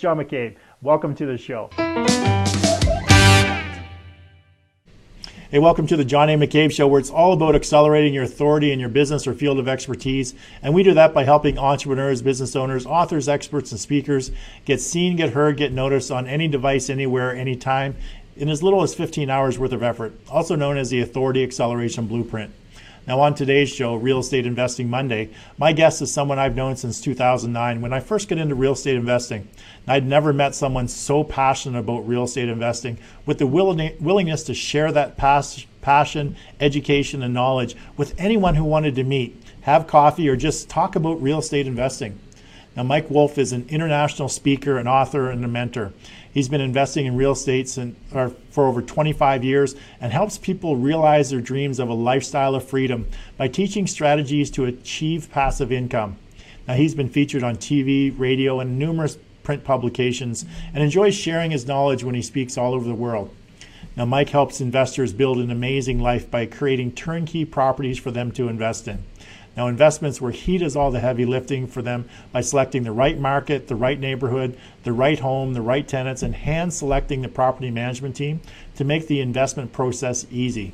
John McCabe. Welcome to the show. Hey, welcome to the John A. McCabe Show, where it's all about accelerating your authority in your business or field of expertise. And we do that by helping entrepreneurs, business owners, authors, experts, and speakers get seen, get heard, get noticed on any device, anywhere, anytime, in as little as 15 hours worth of effort, also known as the Authority Acceleration Blueprint. Now, on today's show, Real Estate Investing Monday, my guest is someone I've known since 2009 when I first got into real estate investing. I'd never met someone so passionate about real estate investing with the willingness to share that passion, education, and knowledge with anyone who wanted to meet, have coffee, or just talk about real estate investing. Now, Mike Wolf is an international speaker, an author, and a mentor. He's been investing in real estate for over 25 years and helps people realize their dreams of a lifestyle of freedom by teaching strategies to achieve passive income. Now, he's been featured on TV, radio, and numerous print publications and enjoys sharing his knowledge when he speaks all over the world. Now, Mike helps investors build an amazing life by creating turnkey properties for them to invest in. Now, investments where he does all the heavy lifting for them by selecting the right market, the right neighborhood, the right home, the right tenants, and hand selecting the property management team to make the investment process easy.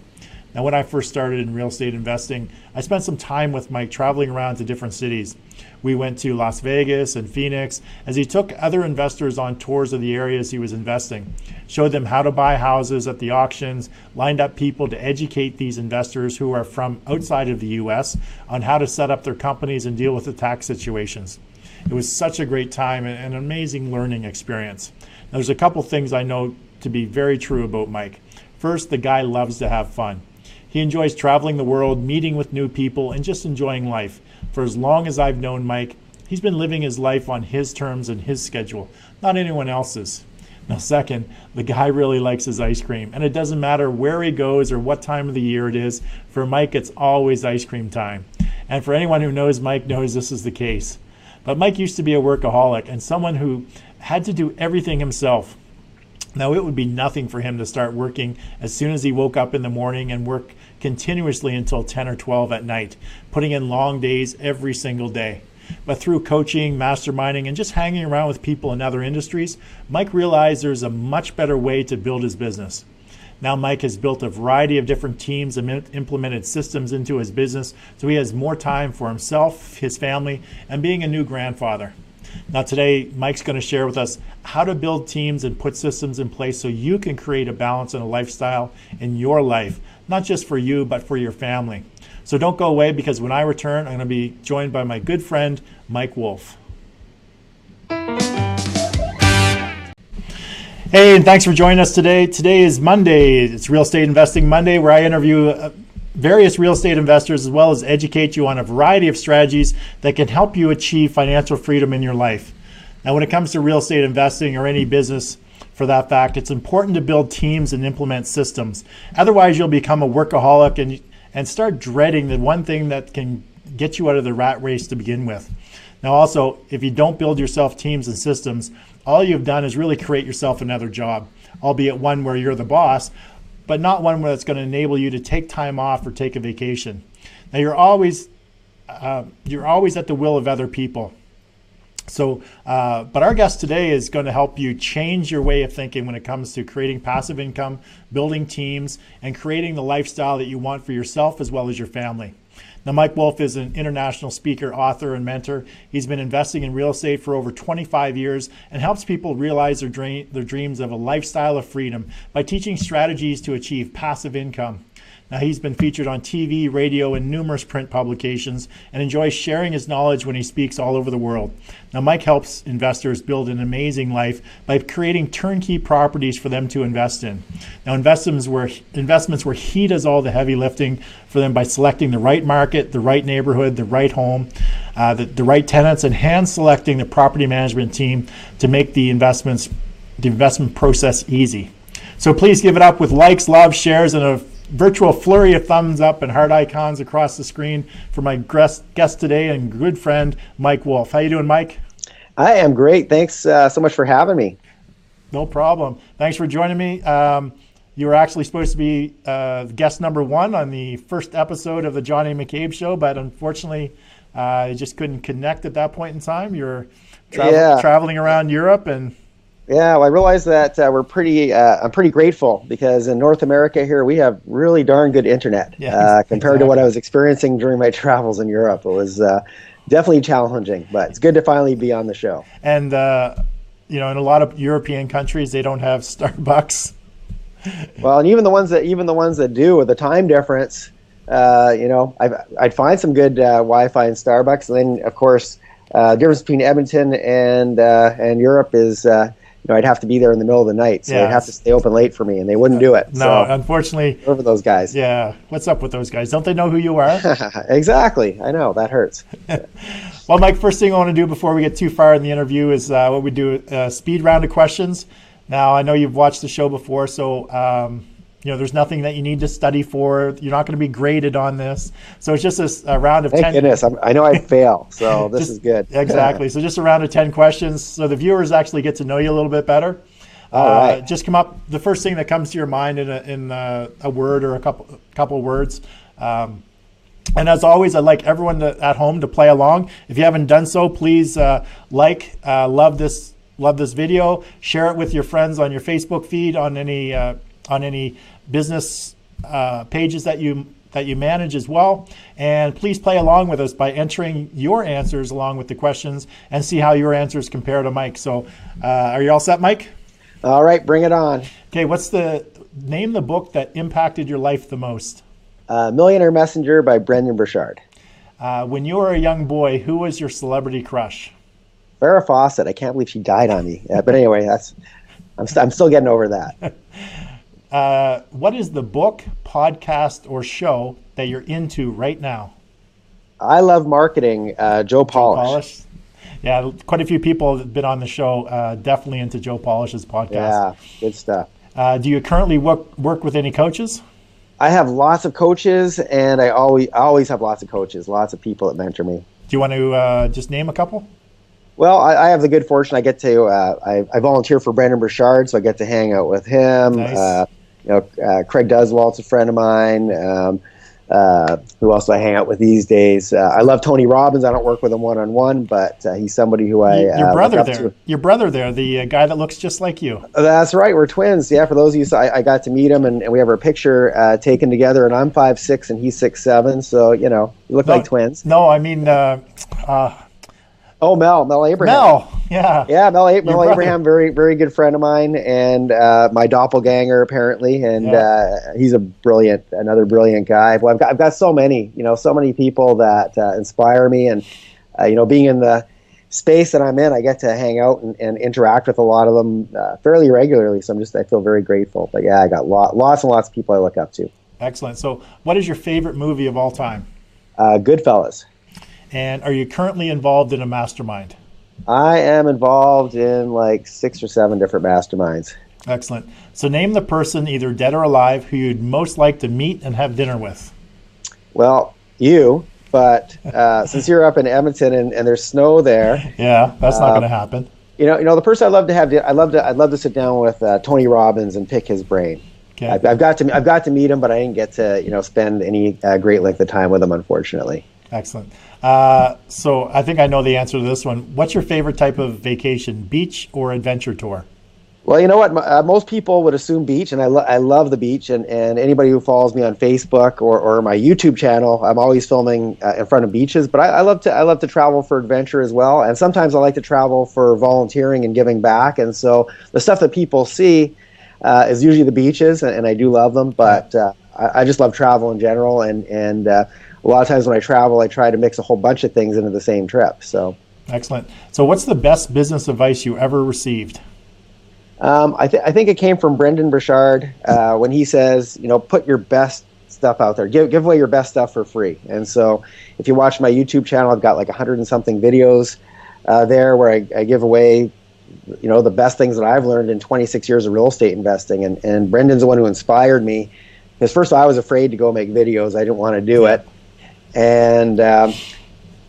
Now, when I first started in real estate investing, I spent some time with Mike traveling around to different cities. We went to Las Vegas and Phoenix as he took other investors on tours of the areas he was investing, showed them how to buy houses at the auctions, lined up people to educate these investors who are from outside of the U.S. on how to set up their companies and deal with the tax situations. It was such a great time and an amazing learning experience. Now, there's a couple things I know to be very true about Mike. First, the guy loves to have fun. He enjoys traveling the world, meeting with new people, and just enjoying life. For as long as I've known Mike, he's been living his life on his terms and his schedule, not anyone else's. Now, second, the guy really likes his ice cream, and it doesn't matter where he goes or what time of the year it is. For Mike, it's always ice cream time. And for anyone who knows Mike knows this is the case. But Mike used to be a workaholic and someone who had to do everything himself. Now, it would be nothing for him to start working as soon as he woke up in the morning and work continuously until 10 or 12 at night, putting in long days every single day. But through coaching, masterminding, and just hanging around with people in other industries, Mike realized there's a much better way to build his business. Now, Mike has built a variety of different teams and implemented systems into his business, so he has more time for himself, his family, and being a new grandfather. Now, today, Mike's going to share with us how to build teams and put systems in place so you can create a balance and a lifestyle in your life, not just for you, but for your family. So don't go away, because when I return, I'm going to be joined by my good friend, Mike Wolf. Hey, and thanks for joining us today. Today is Monday. It's Real Estate Investing Monday, where I interview various real estate investors, as well as educate you on a variety of strategies that can help you achieve financial freedom in your life. Now, when it comes to real estate investing or any business for that fact, it's important to build teams and implement systems. Otherwise, you'll become a workaholic and start dreading the one thing that can get you out of the rat race to begin with. Now, also, if you don't build yourself teams and systems, all you've done is really create yourself another job, albeit one where you're the boss, but not one that's going to enable you to take time off or take a vacation. Now, you're always at the will of other people. So, but our guest today is going to help you change your way of thinking when it comes to creating passive income, building teams, and creating the lifestyle that you want for yourself as well as your family. Now, Mike Wolf is an international speaker, author, and mentor. He's been investing in real estate for over 25 years and helps people realize their dreams of a lifestyle of freedom by teaching strategies to achieve passive income. Now, he's been featured on TV, radio, and numerous print publications and enjoys sharing his knowledge when he speaks all over the world. Now, Mike helps investors build an amazing life by creating turnkey properties for them to invest in. Now, investments where he does all the heavy lifting for them by selecting the right market, the right neighborhood, the right home, the right tenants, and hand selecting the property management team to make the investment process easy. So please give it up with likes, love, shares, and a virtual flurry of thumbs up and heart icons across the screen for my guest today and good friend, Mike Wolf. How you doing, Mike? I am great. Thanks so much for having me. No problem. Thanks for joining me. You were actually supposed to be guest number one on the first episode of the John A. McCabe Show, but unfortunately, I just couldn't connect at that point in time. You're Yeah. traveling around Europe and. Yeah, well, I realize that I'm pretty grateful because in North America here we have really darn good internet Yeah, compared to what exactly. I was experiencing during my travels in Europe. It was definitely challenging, but it's good to finally be on the show. And in a lot of European countries, they don't have Starbucks. Well, and even the ones that do with the time difference, I'd find some good Wi-Fi in Starbucks. And then, of course, difference between Edmonton and Europe is. I'd have to be there in the middle of the night, so they'd have to stay open late for me, and they wouldn't do it. No, so, unfortunately. over those guys. Yeah, what's up with those guys? Don't they know who you are? Exactly. I know that hurts. Well, Mike, first thing I want to do before we get too far in the interview is what we do a speed round of questions. Now, I know you've watched the show before, so there's nothing that you need to study for. You're not going to be graded on this. So it's just a round of 10. Thank goodness. I know I'd fail, so this is good. Exactly. So just a round of 10 questions so the viewers actually get to know you a little bit better. All right. Just come up, the first thing that comes to your mind in a word or a couple words. And as always, I'd like everyone at home to play along. If you haven't done so, please love this video, share it with your friends on your Facebook feed, on any business pages that you manage as well. And please play along with us by entering your answers along with the questions and see how your answers compare to Mike. So are you all set, Mike? All right, bring it on. Okay, name the book that impacted your life the most? Millionaire Messenger by Brendan Burchard. When you were a young boy, who was your celebrity crush? Farrah Fawcett. I can't believe she died on me. But anyway, I'm still getting over that. What is the book, podcast, or show that you're into right now? I love marketing. Joe Polish. Yeah, quite a few people have been on the show, definitely into Joe Polish's podcast. Yeah, good stuff. Do you currently work with any coaches? I have lots of coaches, and I always have lots of coaches, lots of people that mentor me. Do you want to just name a couple? Well, I have the good fortune. I get to I volunteer for Brendan Burchard, so I get to hang out with him. Nice. Craig Duswalt's a friend of mine. Who else do I hang out with these days? I love Tony Robbins. I don't work with him one-on-one, but he's somebody who your brother there, the guy that looks just like you. That's right. We're twins. Yeah, for those of you, so I got to meet him, and we have our picture taken together, and I'm 5'6", and he's 6'7", so, we look like twins. No, I mean... Mel Abraham. Mel, yeah. Yeah, Mel Abraham, very, very good friend of mine, and my doppelganger, apparently, and he's another brilliant guy. Well, I've got so many people that inspire me, and, being in the space that I'm in, I get to hang out and interact with a lot of them fairly regularly, so I feel very grateful. But yeah, I got lots and lots of people I look up to. Excellent. So what is your favorite movie of all time? Goodfellas. And are you currently involved in a mastermind? I am involved in like 6 or 7 different masterminds. Excellent. So name the person, either dead or alive, who you'd most like to meet and have dinner with. Well, you, but since you're up in Edmonton and there's snow there. Yeah, that's not going to happen. The person I'd love to have, I'd love to sit down with Tony Robbins and pick his brain. Okay. I've got to meet him, but I didn't get to spend any great length of time with him, unfortunately. Excellent. So I think I know the answer to this one. What's your favorite type of vacation, beach or adventure tour? Well, you know what? Most people would assume beach, and I love the beach. And anybody who follows me on Facebook or my YouTube channel, I'm always filming in front of beaches. But I love to travel for adventure as well. And sometimes I like to travel for volunteering and giving back. And so the stuff that people see is usually the beaches, and I do love them. But I just love travel in general, and a lot of times when I travel, I try to mix a whole bunch of things into the same trip. So, excellent. So, what's the best business advice you ever received? I think it came from Brendan Burchard when he says, put your best stuff out there, give away your best stuff for free. And so, if you watch my YouTube channel, I've got like 100 and something videos there where I give away, the best things that I've learned in 26 years of real estate investing. And Brendan's the one who inspired me, because first of all, I was afraid to go make videos. I didn't want to do it. And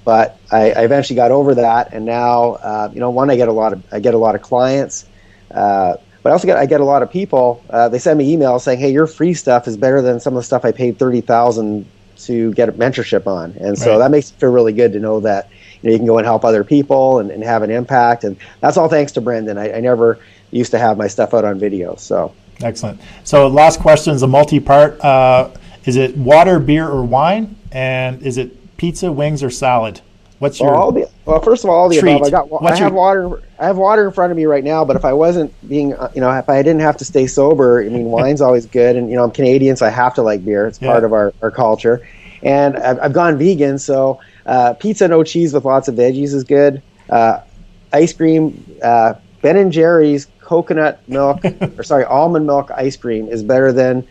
but I eventually got over that, and now I get a lot of clients, but I get a lot of people. They send me emails saying, "Hey, your free stuff is better than some of the stuff I paid $30,000 to get a mentorship on. And so Right. that makes it feel really good to know that you can go and help other people and have an impact. And that's all thanks to Brendan. I never used to have my stuff out on video. So Excellent. So last question is a multi-part. Is it water, beer, or wine? And is it pizza, wings, or salad? What's your first of all, all the treat? above. I have water. I have water in front of me right now. But if I wasn't being, if I didn't have to stay sober, I mean, wine's always good. And I'm Canadian, so I have to like beer. It's part of our culture. And I've gone vegan, so pizza no cheese with lots of veggies is good. Ice cream, Ben and Jerry's coconut milk, almond milk ice cream is better than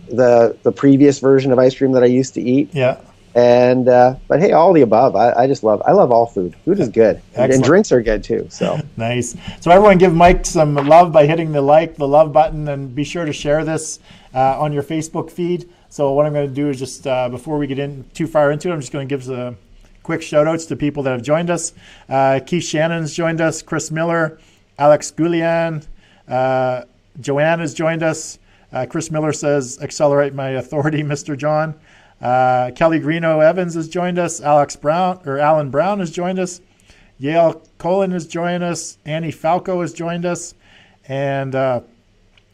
the previous version of ice cream that I used to eat. Yeah. And but hey, all the above. I love all food. Food is good. And drinks are good too. So nice. So everyone give Mike some love by hitting the love button, and be sure to share this on your Facebook feed. So what I'm going to do is just before we get in too far into it, I'm just going to give the quick shout outs to people that have joined us. Keith Shannon's joined us, Chris Miller, Alex Goulian, Joanne has joined us. Chris Miller says, accelerate my authority, Mr. John. Kelly Greeno Evans has joined us. Alan Brown has joined us. Yale Colin has joined us. Annie Falco has joined us. And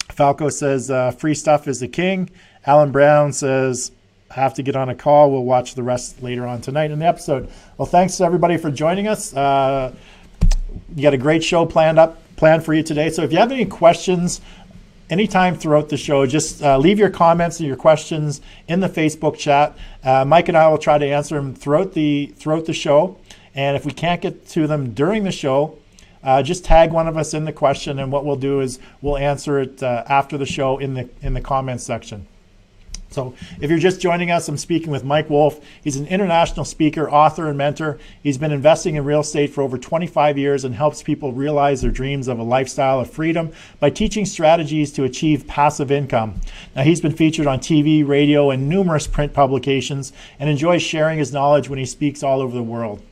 Falco says, free stuff is the king. Alan Brown says, I have to get on a call. We'll watch the rest later on tonight in the episode. Well, thanks to everybody for joining us. You got a great show planned for you today. So if you have any questions, anytime throughout the show, just leave your comments and your questions in the Facebook chat. Mike and I will try to answer them throughout the show. And if we can't get to them during the show, just tag one of us in the question, and what we'll do is we'll answer it after the show in the comments section. So if you're just joining us, I'm speaking with Mike Wolf. He's an international speaker, author, and mentor. He's been investing in real estate for over 25 years and helps people realize their dreams of a lifestyle of freedom by teaching strategies to achieve passive income. Now, he's been featured on TV, radio, and numerous print publications, and enjoys sharing his knowledge when he speaks all over the world.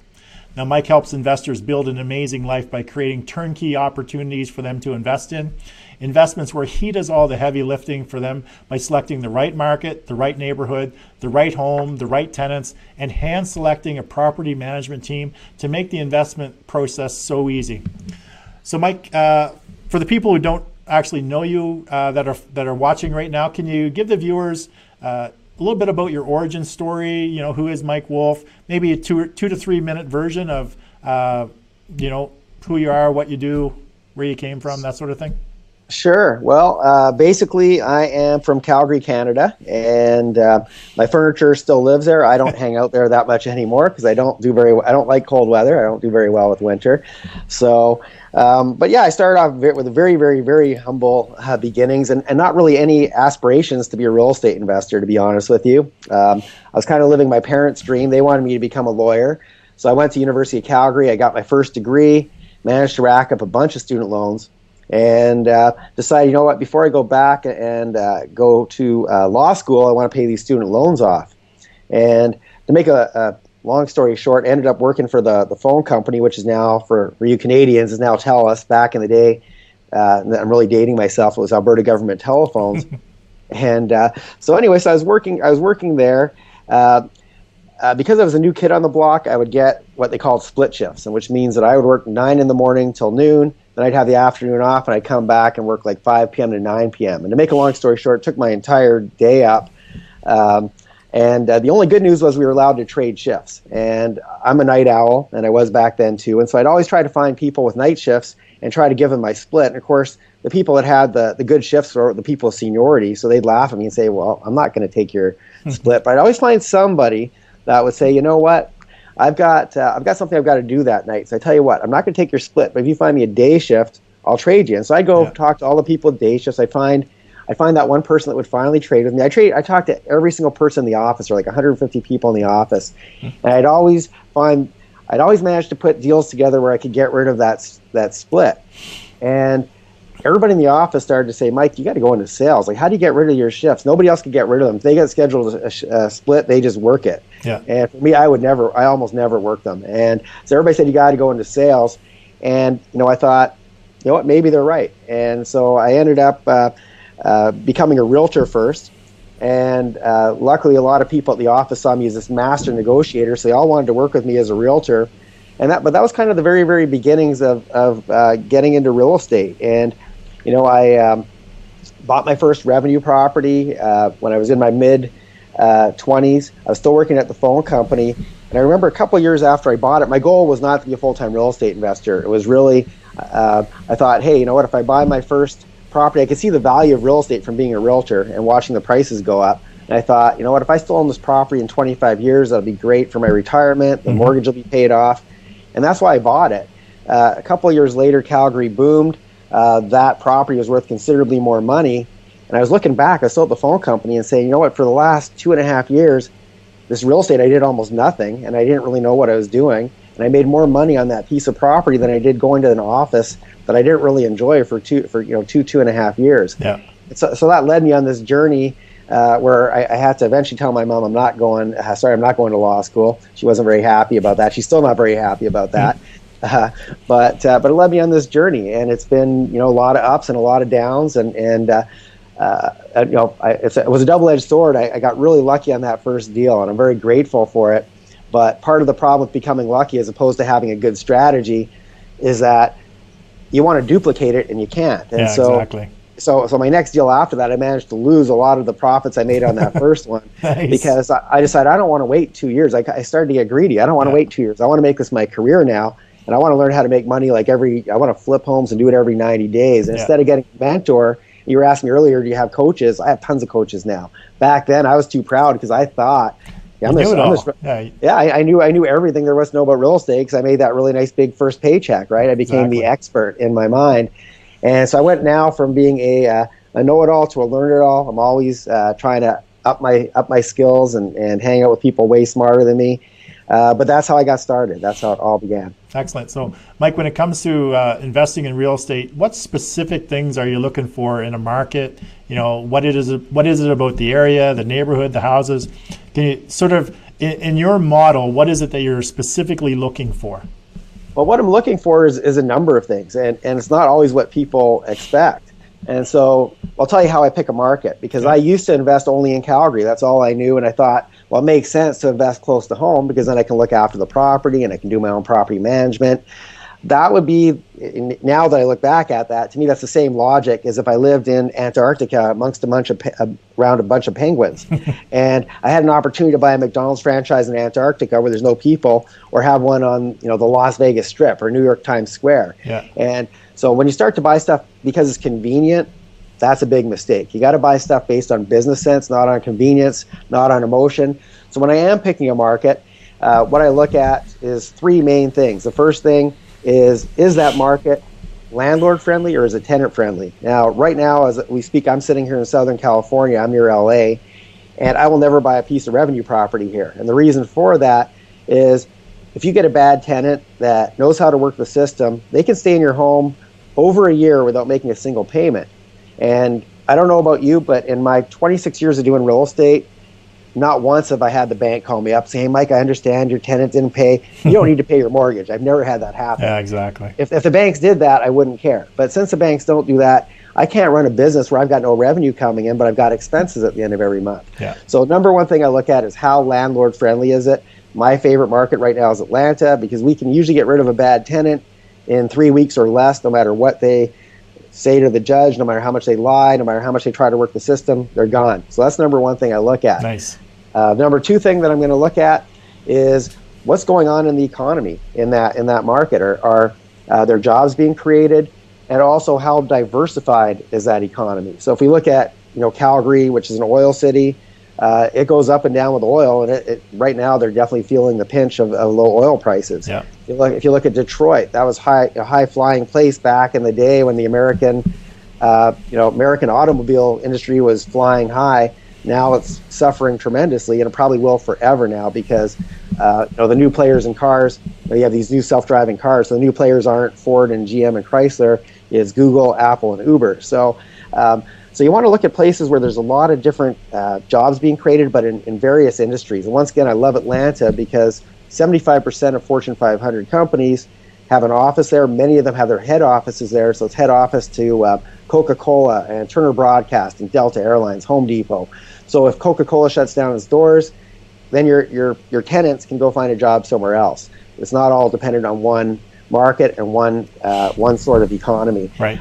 Now, Mike helps investors build an amazing life by creating turnkey opportunities for them to invest in. Investments where he does all the heavy lifting for them by selecting the right market, the right neighborhood, the right home, the right tenants, and hand selecting a property management team to make the investment process so easy. So Mike, for the people who don't actually know you that are watching right now, can you give the viewers a little bit about your origin story? Who is Mike Wolf? Maybe a 2 to 3 minute version of who you are, what you do, where you came from, that sort of thing. Sure. Well, basically, I am from Calgary, Canada, and my furniture still lives there. I don't hang out there that much anymore because I don't like cold weather. I don't do very well with winter. So, but yeah, I started off with very, very, very humble beginnings, and not really any aspirations to be a real estate investor, to be honest with you. I was kind of living my parents' dream. They wanted me to become a lawyer. So I went to University of Calgary. I got my first degree, managed to rack up a bunch of student loans, and decided, before I go back and go to law school, I want to pay these student loans off. And to make a long story short, ended up working for the phone company, which is now, for you Canadians, is now TELUS. Back in the day, I'm really dating myself, it was Alberta Government Telephones. And so I was working there. Because I was a new kid on the block, I would get what they called split shifts, and which means that I would work 9 in the morning till noon, then I'd have the afternoon off, and I'd come back and work like 5 p.m. to 9 p.m. And to make a long story short, it took my entire day up. And the only good news was we were allowed to trade shifts. And I'm a night owl, and I was back then too. And so I'd always try to find people with night shifts and try to give them my split. And of course, the people that had the good shifts were the people of seniority, so they'd laugh at me and say, well, I'm not going to take your split. But I'd always find somebody that would say, you know what, I've got something I've got to do that night. So I tell you what, I'm not going to take your split, but if you find me a day shift, I'll trade you. And so I go talk to all the people with day shifts. I find that one person that would finally trade with me. I talked to every single person in the office, or like 150 people in the office, and I'd always manage to put deals together where I could get rid of that split. And everybody in the office started to say, Mike, you got to go into sales. Like, how do you get rid of your shifts? Nobody else could get rid of them. If they get scheduled a split, they just work it. Yeah. And for me, I almost never work them. And so everybody said, you got to go into sales. And, I thought, you know what, maybe they're right. And so I ended up becoming a realtor first. And luckily, a lot of people at the office saw me as this master negotiator, so they all wanted to work with me as a realtor. But that was kind of the very, very beginnings of getting into real estate. And I bought my first revenue property when I was in my mid 20s. I was still working at the phone company, and I remember a couple of years after I bought it, my goal was not to be a full-time real estate investor. It was really, I thought, hey, you know what? If I buy my first property, I could see the value of real estate from being a realtor and watching the prices go up. And I thought, you know what, if I still own this property in 25 years, that'll be great for my retirement. The mortgage will be paid off. And that's why I bought it. A couple of years later, Calgary boomed. That property was worth considerably more money. And I was looking back, I was still at the phone company and saying, you know what, for the last 2.5 years, this real estate, I did almost nothing, and I didn't really know what I was doing. And I made more money on that piece of property than I did going to an office that I didn't really enjoy for 2.5 years. Yeah. So that led me on this journey where I had to eventually tell my mom I'm not going to law school. She wasn't very happy about that. She's still not very happy about that. But it led me on this journey, and it's been a lot of ups and a lot of downs, and it was a double-edged sword. I got really lucky on that first deal, and I'm very grateful for it. But part of the problem with becoming lucky, as opposed to having a good strategy, is that you want to duplicate it and you can't. And exactly. So my next deal after that, I managed to lose a lot of the profits I made on that first one. Nice. Because I decided I don't want to wait 2 years. I started to get greedy. I don't want to wait 2 years. I want to make this my career now, and I want to learn how to make money I want to flip homes and do it every 90 days. And instead of getting a mentor, you were asking me earlier, do you have coaches? I have tons of coaches now. Back then, I was too proud because I thought, I knew everything there was to know about real estate because I made that really nice big first paycheck, right? I became the expert in my mind. And so I went now from being a know-it-all to a learn-it-all. I'm always trying to up my skills and hang out with people way smarter than me. But that's how I got started. That's how it all began. Excellent. So, Mike, when it comes to investing in real estate, what specific things are you looking for in a market? What is it about the area, the neighborhood, the houses? Can you sort of, in your model, what is it that you're specifically looking for? Well, what I'm looking for is a number of things, and it's not always what people expect. And so I'll tell you how I pick a market, because I used to invest only in Calgary. That's all I knew, and I thought, well, it makes sense to invest close to home because then I can look after the property and I can do my own property management. That would be, now that I look back at that, to me that's the same logic as if I lived in Antarctica amongst around a bunch of penguins. And I had an opportunity to buy a McDonald's franchise in Antarctica where there's no people, or have one on the Las Vegas Strip or New York Times Square. Yeah. And so when you start to buy stuff because it's convenient, that's a big mistake. You got to buy stuff based on business sense, not on convenience, not on emotion. So when I am picking a market, what I look at is three main things. The first thing is that market landlord friendly or is it tenant friendly? Now, right now, as we speak, I'm sitting here in Southern California. I'm near LA, and I will never buy a piece of revenue property here. And the reason for that is if you get a bad tenant that knows how to work the system, they can stay in your home over a year without making a single payment. And I don't know about you, but in my 26 years of doing real estate, not once have I had the bank call me up saying, hey, Mike, I understand your tenant didn't pay. You don't need to pay your mortgage. I've never had that happen. Yeah, exactly. If the banks did that, I wouldn't care. But since the banks don't do that, I can't run a business where I've got no revenue coming in, but I've got expenses at the end of every month. Yeah. So number one thing I look at is how landlord friendly is it? My favorite market right now is Atlanta because we can usually get rid of a bad tenant in 3 weeks or less, no matter what they say to the judge, no matter how much they lie, no matter how much they try to work the system, they're gone. So that's number one thing I look at. Nice. Number two thing that I'm going to look at is what's going on in the economy in that market. Are there jobs being created, and also how diversified is that economy? So if we look at Calgary, which is an oil city, it goes up and down with oil, and right now they're definitely feeling the pinch of low oil prices. Yeah. If you look at Detroit, that was a high flying place back in the day when the American automobile industry was flying high. Now it's suffering tremendously, and it probably will forever now because the new players in cars, you have these new self-driving cars. So the new players aren't Ford and GM and Chrysler, it's Google, Apple, and Uber. So you want to look at places where there's a lot of different jobs being created, but in various industries. And once again, I love Atlanta because 75% of Fortune 500 companies have an office there. Many of them have their head offices there. So it's head office to Coca-Cola and Turner Broadcasting, Delta Airlines, Home Depot. So if Coca-Cola shuts down its doors, then your tenants can go find a job somewhere else. It's not all dependent on one market and one sort of economy. Right.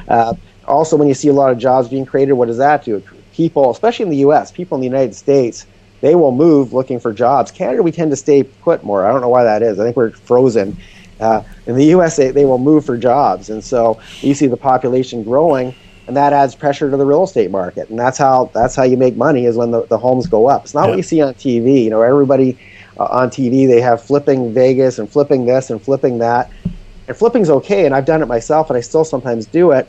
Also, when you see a lot of jobs being created, what does that do? People, especially in the U.S., people in the United States, they will move looking for jobs. Canada, we tend to stay put more. I don't know why that is. I think we're frozen. In the U.S., they will move for jobs. And so you see the population growing, and that adds pressure to the real estate market. And that's how you make money, is when the homes go up. It's not what you see on TV. You know, everybody on TV, they have flipping Vegas and flipping this and flipping that. And flipping's okay, and I've done it myself, and I still sometimes do it.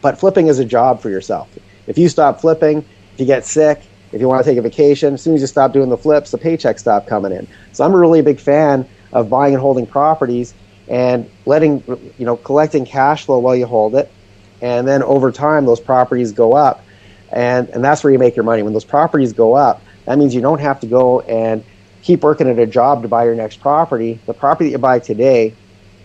But flipping is a job for yourself. If you stop flipping, if you get sick, if you want to take a vacation, as soon as you stop doing the flips, the paychecks stop coming in. So I'm a really big fan of buying and holding properties and collecting cash flow while you hold it. And then over time, those properties go up. And that's where you make your money. When those properties go up, that means you don't have to go and keep working at a job to buy your next property. The property that you buy today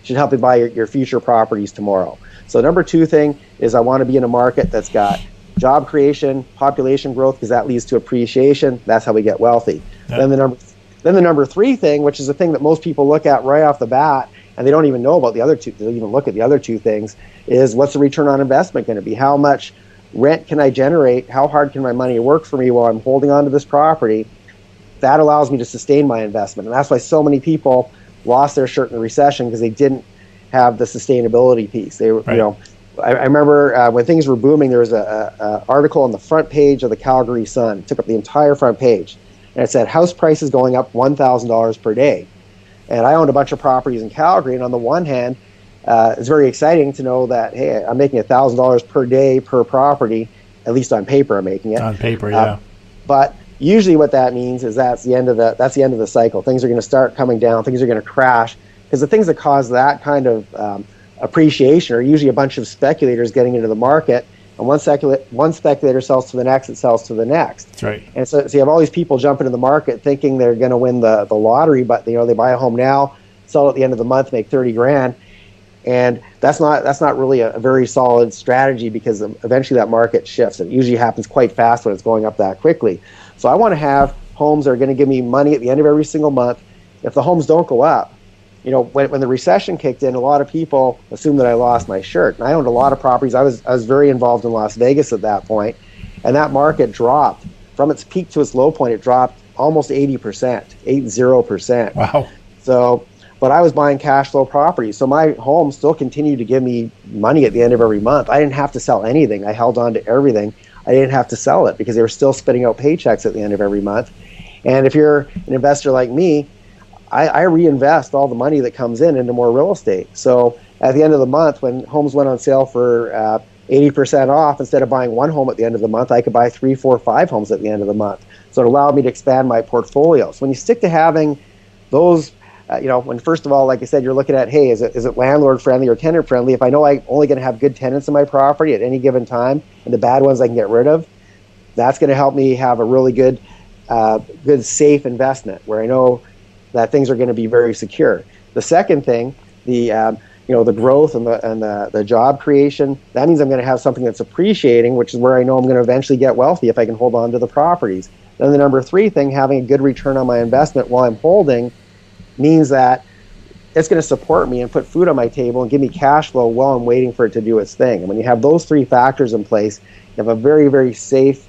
should help you buy your future properties tomorrow. So number 2 thing is, I want to be in a market that's got job creation, population growth, because that leads to appreciation. That's how we get wealthy. Yeah. Then the number 3 thing, which is the thing that most people look at right off the bat, and they don't even know about the other 2, they don't even look at the other 2 things, is what's the return on investment going to be? How much rent can I generate? How hard can my money work for me while I'm holding on to this property? That allows me to sustain my investment. And that's why so many people lost their shirt in the recession, because they didn't have the sustainability piece. They were, right. I remember when things were booming, there was a article on the front page of the Calgary Sun. It took up the entire front page. And it said, house prices going up $1,000 per day. And I owned a bunch of properties in Calgary. And on the one hand, it's very exciting to know that, hey, I'm making $1,000 per day per property. At least on paper, I'm making it. On paper, yeah. But usually what that means is that's the end of the cycle. Things are going to start coming down. Things are going to crash. Because the things that cause that kind of appreciation are usually a bunch of speculators getting into the market, and one speculator sells to the next, it sells to the next. That's right. And so you have all these people jump into the market thinking they're going to win the lottery, but they buy a home now, sell it at the end of the month, make $30,000, and that's not really a very solid strategy, because eventually that market shifts. It usually happens quite fast when it's going up that quickly. So I want to have homes that are going to give me money at the end of every single month. If the homes don't go up, when the recession kicked in, a lot of people assumed that I lost my shirt. And I owned a lot of properties. I was very involved in Las Vegas at that point, and that market dropped from its peak to its low point. It dropped almost 80%. Wow. So, but I was buying cash flow properties, so my home still continued to give me money at the end of every month. I didn't have to sell anything. I held on to everything. I didn't have to sell it because they were still spitting out paychecks at the end of every month. And if you're an investor like me, I reinvest all the money that comes in into more real estate. So at the end of the month, when homes went on sale for 80% off, instead of buying one home at the end of the month, I could buy 3, 4, 5 homes at the end of the month. So it allowed me to expand my portfolio. So when you stick to having those, when first of all, like I said, you're looking at, hey, is it landlord friendly or tenant friendly? If I know I'm only going to have good tenants in my property at any given time, and the bad ones I can get rid of, that's going to help me have a really good safe investment where I know that things are going to be very secure. The second thing, the growth and the job creation, that means I'm going to have something that's appreciating, which is where I know I'm going to eventually get wealthy if I can hold on to the properties. Then the number 3 thing, having a good return on my investment while I'm holding, means that it's going to support me and put food on my table and give me cash flow while I'm waiting for it to do its thing. And when you have those 3 factors in place, you have a very, very safe,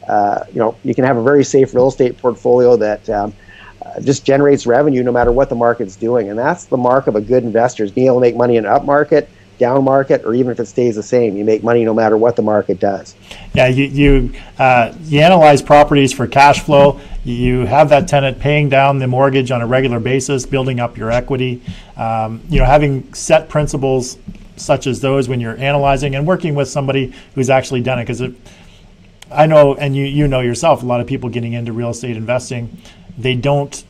you can have a very safe real estate portfolio that just generates revenue no matter what the market's doing. And that's the mark of a good investor, is being able to make money in an up market, down market, or even if it stays the same. You make money no matter what the market does. Yeah, you analyze properties for cash flow. You have that tenant paying down the mortgage on a regular basis, building up your equity. Having set principles such as those when you're analyzing and working with somebody who's actually done it. Because I know, and you know yourself, a lot of people getting into real estate investing, they don't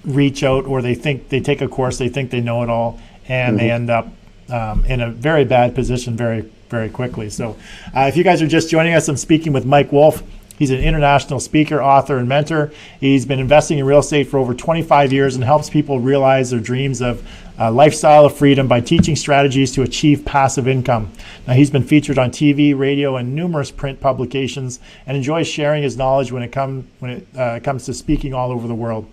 reach out, or they take a course, they think they know it all, and they end up in a very bad position very, very quickly. So if you guys are just joining us, I'm speaking with Mike Wolf. He's an international speaker, author, and mentor. He's been investing in real estate for over 25 years and helps people realize their dreams of a lifestyle of freedom by teaching strategies to achieve passive income. Now, he's been featured on TV, radio, and numerous print publications, and enjoys sharing his knowledge when it comes to speaking all over the world.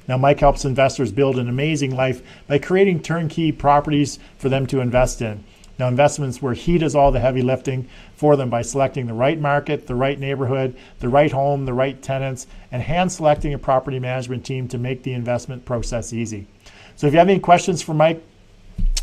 Now, Mike helps investors build an amazing life by creating turnkey properties for them to invest in. Now, investments where he does all the heavy lifting for them by selecting the right market, the right neighborhood, the right home, the right tenants, and hand selecting a property management team to make the investment process easy. So if you have any questions for Mike,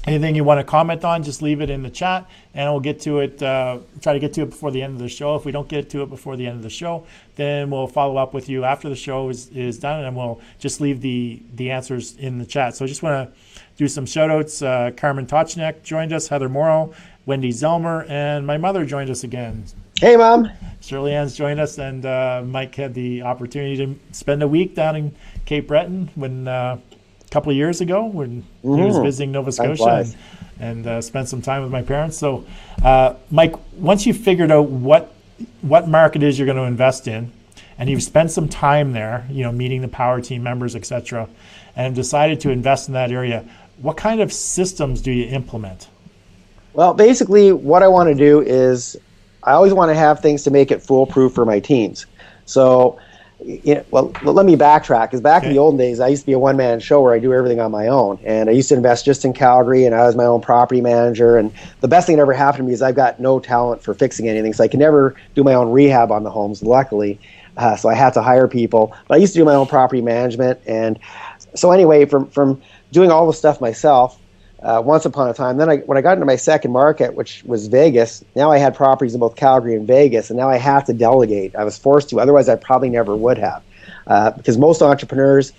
anything you want to comment on, just leave it in the chat, and we'll get to it, try to get to it before the end of the show. If we don't get to it before the end of the show, then we'll follow up with you after the show is done, and we'll just leave the answers in the chat. So I just want to do some shout-outs. Carmen Tochnek joined us, Heather Morrow, Wendy Zelmer, and my mother joined us again. Hey, Mom. Shirley Ann's joined us, and Mike had the opportunity to spend a week down in Cape Breton when a couple of years ago when he was visiting Nova Scotia and spent some time with my parents. So, Mike, once you figured out what market is you're going to invest in, and you've spent some time there, meeting the power team members, etc., and decided to invest in that area, what kind of systems do you implement? Well, basically, what I want to do is I always want to have things to make it foolproof for my teams. So, well, let me backtrack, because back in the olden days, I used to be a one-man show where I do everything on my own, and I used to invest just in Calgary, and I was my own property manager, and the best thing that ever happened to me is I've got no talent for fixing anything, so I can never do my own rehab on the homes, luckily, so I had to hire people, but I used to do my own property management, and so anyway, from doing all the stuff myself, once upon a time, then when I got into my second market, which was Vegas, now I had properties in both Calgary and Vegas, and now I have to delegate. I was forced to, otherwise I probably never would have. Because most entrepreneurs,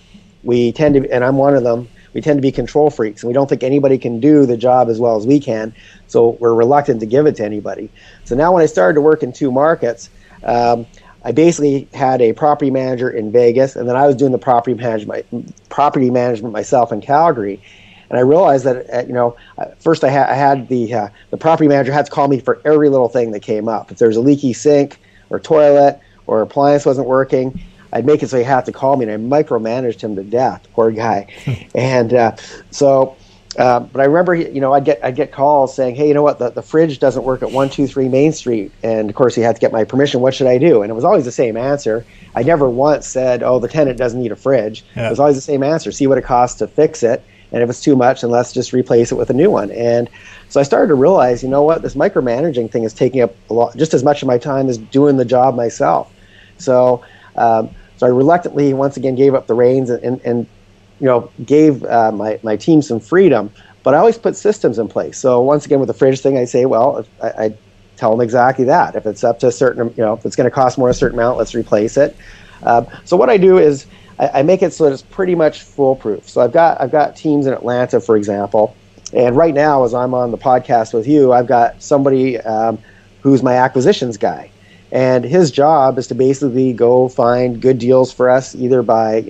we tend to, and I'm one of them, we tend to be control freaks, and we don't think anybody can do the job as well as we can, so we're reluctant to give it to anybody. So now when I started to work in two markets, I basically had a property manager in Vegas, and then I was doing the property management myself in Calgary. And I realized that, first I had the property manager had to call me for every little thing that came up. If there's a leaky sink or toilet or appliance wasn't working, I'd make it so he had to call me, and I micromanaged him to death, poor guy. And but I remember, I'd get calls saying, hey, you know what, the fridge doesn't work at 123 Main Street. And of course, he had to get my permission. What should I do? And it was always the same answer. I never once said, oh, the tenant doesn't need a fridge. Yeah. It was always the same answer. See what it costs to fix it. And if it's too much, then let's just replace it with a new one. And so I started to realize, you know what, this micromanaging thing is taking up just as much of my time as doing the job myself. So I reluctantly once again gave up the reins and gave my team some freedom. But I always put systems in place. So once again with the fridge thing, I say, well, I tell them exactly that. If it's up to a certain, if it's going to cost more a certain amount, let's replace it. So what I do is I make it so that it's pretty much foolproof. So I've got teams in Atlanta, for example, and right now, as I'm on the podcast with you, I've got somebody who's my acquisitions guy, and his job is to basically go find good deals for us, either by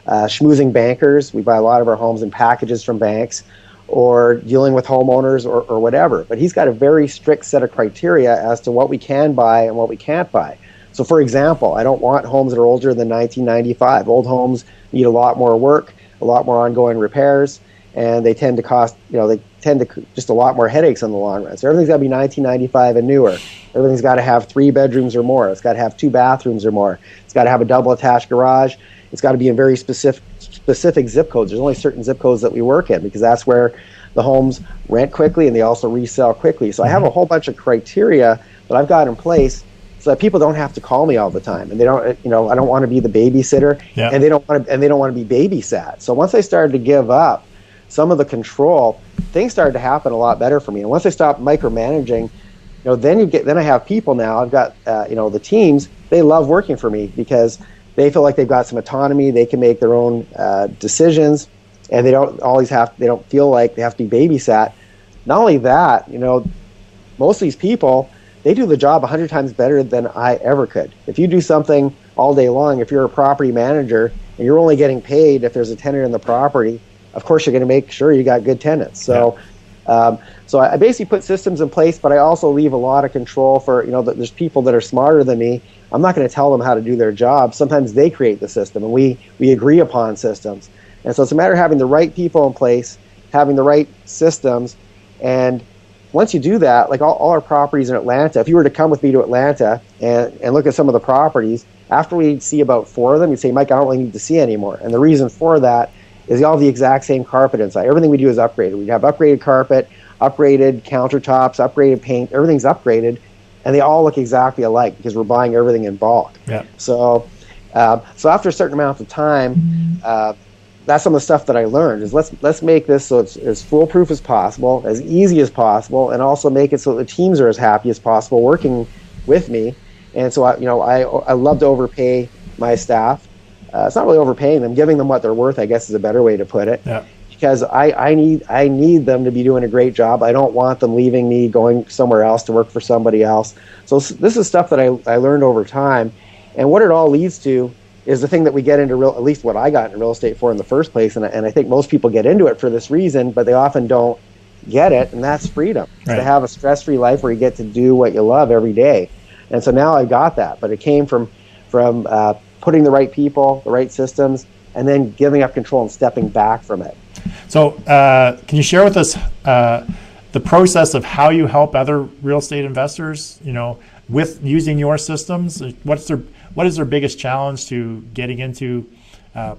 schmoozing bankers. We buy a lot of our homes in packages from banks, or dealing with homeowners or whatever. But he's got a very strict set of criteria as to what we can buy and what we can't buy. So, for example, I don't want homes that are older than 1995. Old homes need a lot more work, a lot more ongoing repairs, and they tend to cost, just a lot more headaches in the long run. So everything's got to be 1995 and newer. Everything's got to have 3 bedrooms or more. It's got to have 2 bathrooms or more. It's got to have a double attached garage. It's got to be in very specific zip codes. There's only certain zip codes that we work in because that's where the homes rent quickly and they also resell quickly. So I have a whole bunch of criteria that I've got in place so that people don't have to call me all the time, and they don't, I don't want to be the babysitter, and they don't want to be babysat. So once I started to give up some of the control, things started to happen a lot better for me. And once I stopped micromanaging, then I have people now. I've got the teams. They love working for me because they feel like they've got some autonomy. They can make their own decisions, and they don't feel like they have to be babysat. Not only that, most of these people, they do the job 100 times better than I ever could. If you do something all day long, if you're a property manager and you're only getting paid if there's a tenant in the property, of course you're going to make sure you got good tenants. So, so I basically put systems in place, but I also leave a lot of control for, there's people that are smarter than me I'm not going to tell them how to do their job. Sometimes they create the system, and we agree upon systems. And so it's a matter of having the right people in place, having the right systems. And once you do that, like all our properties in Atlanta, if you were to come with me to Atlanta and look at some of the properties, after we see about 4 of them, you'd say, Mike, I don't really need to see anymore. And the reason for that is they all have the exact same carpet inside. Everything we do is upgraded. We have upgraded carpet, upgraded countertops, upgraded paint. Everything's upgraded, and they all look exactly alike because we're buying everything in bulk. Yeah. So after a certain amount of time, that's some of the stuff that I learned is let's make this so it's as foolproof as possible, as easy as possible, and also make it so the teams are as happy as possible working with me. And so I love to overpay my staff. It's not really overpaying them, giving them what they're worth, I guess is a better way to put it. Yeah. Because I need them to be doing a great job. I don't want them leaving me, going somewhere else to work for somebody else. So this is stuff that I learned over time. And what it all leads to is the thing that we get into at least what I got into real estate for in the first place. And I think most people get into it for this reason, but they often don't get it. And that's freedom. Right. To have a stress-free life where you get to do what you love every day. And so now I've got that, but it came from putting the right people, the right systems, and then giving up control and stepping back from it. So can you share with us the process of how you help other real estate investors, with using your systems? What is their biggest challenge to getting into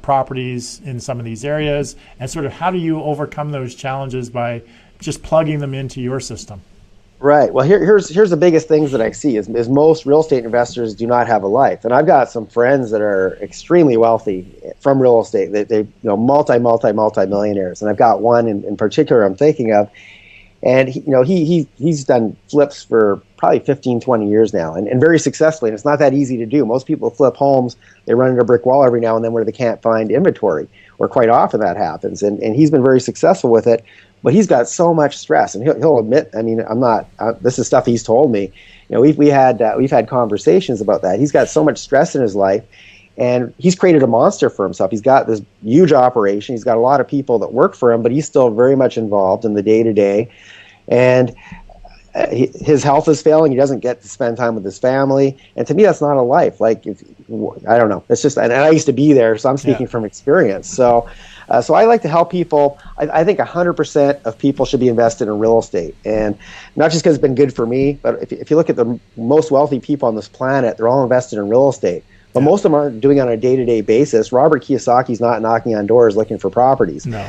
properties in some of these areas? And sort of how do you overcome those challenges by just plugging them into your system? Right. Well, here's the biggest things that I see is most real estate investors do not have a life. And I've got some friends that are extremely wealthy from real estate. They multi-millionaires. And I've got one in particular I'm thinking of. And he's done flips for probably 15, 20 years now and very successfully. And it's not that easy to do. Most people flip homes, they run into a brick wall every now and then where they can't find inventory, or quite often that happens. And he's been very successful with it. But he's got so much stress, and he'll admit. I mean, I'm not. This is stuff he's told me. We've had conversations about that. He's got so much stress in his life, and he's created a monster for himself. He's got this huge operation. He's got a lot of people that work for him, but he's still very much involved in the day-to-day. And his health is failing. He doesn't get to spend time with his family. And to me, that's not a life. Like, I don't know. It's just, and I used to be there, so I'm speaking from experience. So I like to help people. I think 100% of people should be invested in real estate. And not just because it's been good for me, but if you look at the most wealthy people on this planet, they're all invested in real estate. But most of them aren't doing it on a day-to-day basis. Robert Kiyosaki's not knocking on doors looking for properties. No.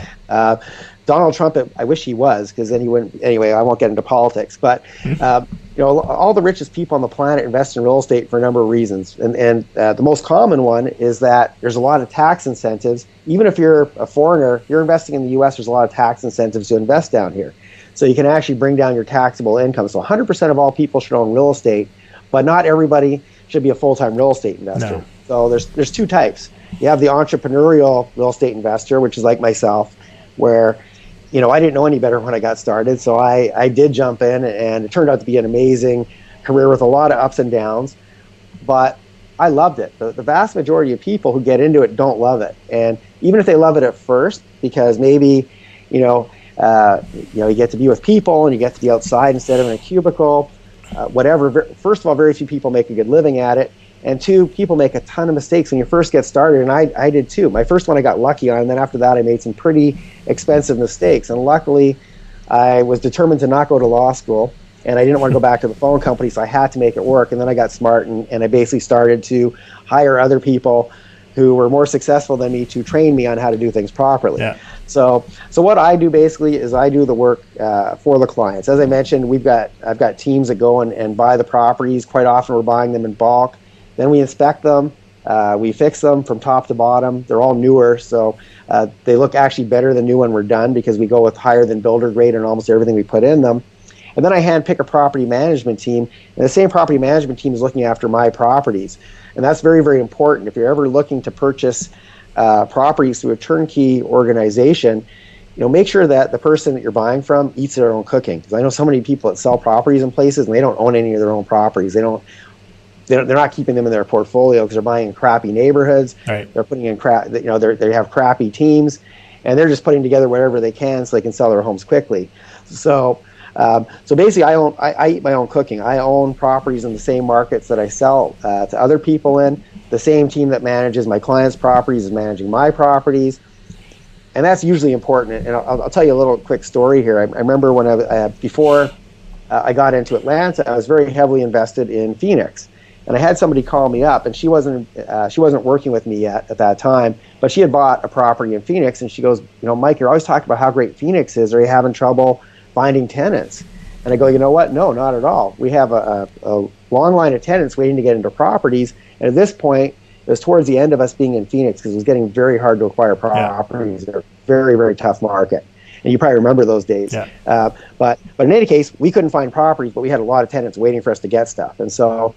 Donald Trump, I wish he was, because then he wouldn't. Anyway, I won't get into politics. But all the richest people on the planet invest in real estate for a number of reasons. And the most common one is that there's a lot of tax incentives. Even if you're a foreigner, if you're investing in the U.S., there's a lot of tax incentives to invest down here. So you can actually bring down your taxable income. So 100% of all people should own real estate, but not everybody should be a full-time real estate investor. No. So there's two types. You have the entrepreneurial real estate investor, which is like myself, where I didn't know any better when I got started. So I did jump in, and it turned out to be an amazing career with a lot of ups and downs. But I loved it. The vast majority of people who get into it don't love it. And even if they love it at first, because maybe, you get to be with people and you get to be outside instead of in a cubicle, whatever. First of all, very few people make a good living at it. And two, people make a ton of mistakes when you first get started, and I did too. My first one I got lucky on, and then after that I made some pretty expensive mistakes. And luckily, I was determined to not go to law school, and I didn't want to go back to the phone company, so I had to make it work. And then I got smart, and I basically started to hire other people who were more successful than me to train me on how to do things properly. Yeah. So what I do basically is I do the work for the clients. As I mentioned, I've got teams that go and buy the properties. Quite often we're buying them in bulk. Then we inspect them, we fix them from top to bottom. They're all newer, so they look actually better than new when we're done because we go with higher than builder grade on almost everything we put in them. And then I handpick a property management team, and the same property management team is looking after my properties. And that's very, very important. If you're ever looking to purchase properties through a turnkey organization, make sure that the person that you're buying from eats their own cooking. Because I know so many people that sell properties in places and they don't own any of their own properties. They're not keeping them in their portfolio because they're buying in crappy neighborhoods. Right. They're putting in they have crappy teams, and they're just putting together whatever they can so they can sell their homes quickly. So So basically, I eat my own cooking. I own properties in the same markets that I sell to other people in. The same team that manages my clients' properties is managing my properties, and that's usually important. And I'll tell you a little quick story here. I remember when before I got into Atlanta, I was very heavily invested in Phoenix, and I had somebody call me up, and she wasn't working with me yet at that time, but she had bought a property in Phoenix, and she goes, Mike, you're always talking about how great Phoenix is. Are you having trouble finding tenants? And I go, you know what? No, not at all. We have a long line of tenants waiting to get into properties, and at this point, it was towards the end of us being in Phoenix because it was getting very hard to acquire properties. They're a very, very tough market. And you probably remember those days. Yeah. But in any case, we couldn't find properties, but we had a lot of tenants waiting for us to get stuff. And so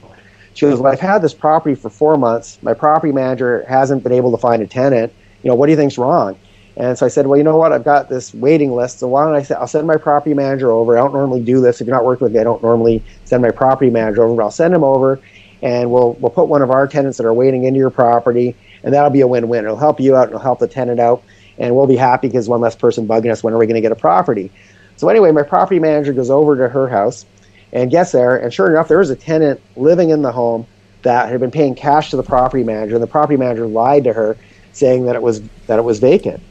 she goes, well, I've had this property for 4 months. My property manager hasn't been able to find a tenant. What do you think's wrong? And so I said, well, you know what? I've got this waiting list. So why don't I'll send my property manager over. I don't normally do this. If you're not working with me, I don't normally send my property manager over, but I'll send him over, and we'll put one of our tenants that are waiting into your property, and that'll be a win-win. It'll help you out, and it'll help the tenant out, and we'll be happy because one less person bugging us, when are we going to get a property? So anyway, my property manager goes over to her house and gets there, and sure enough, there was a tenant living in the home that had been paying cash to the property manager, and the property manager lied to her, saying that it was vacant.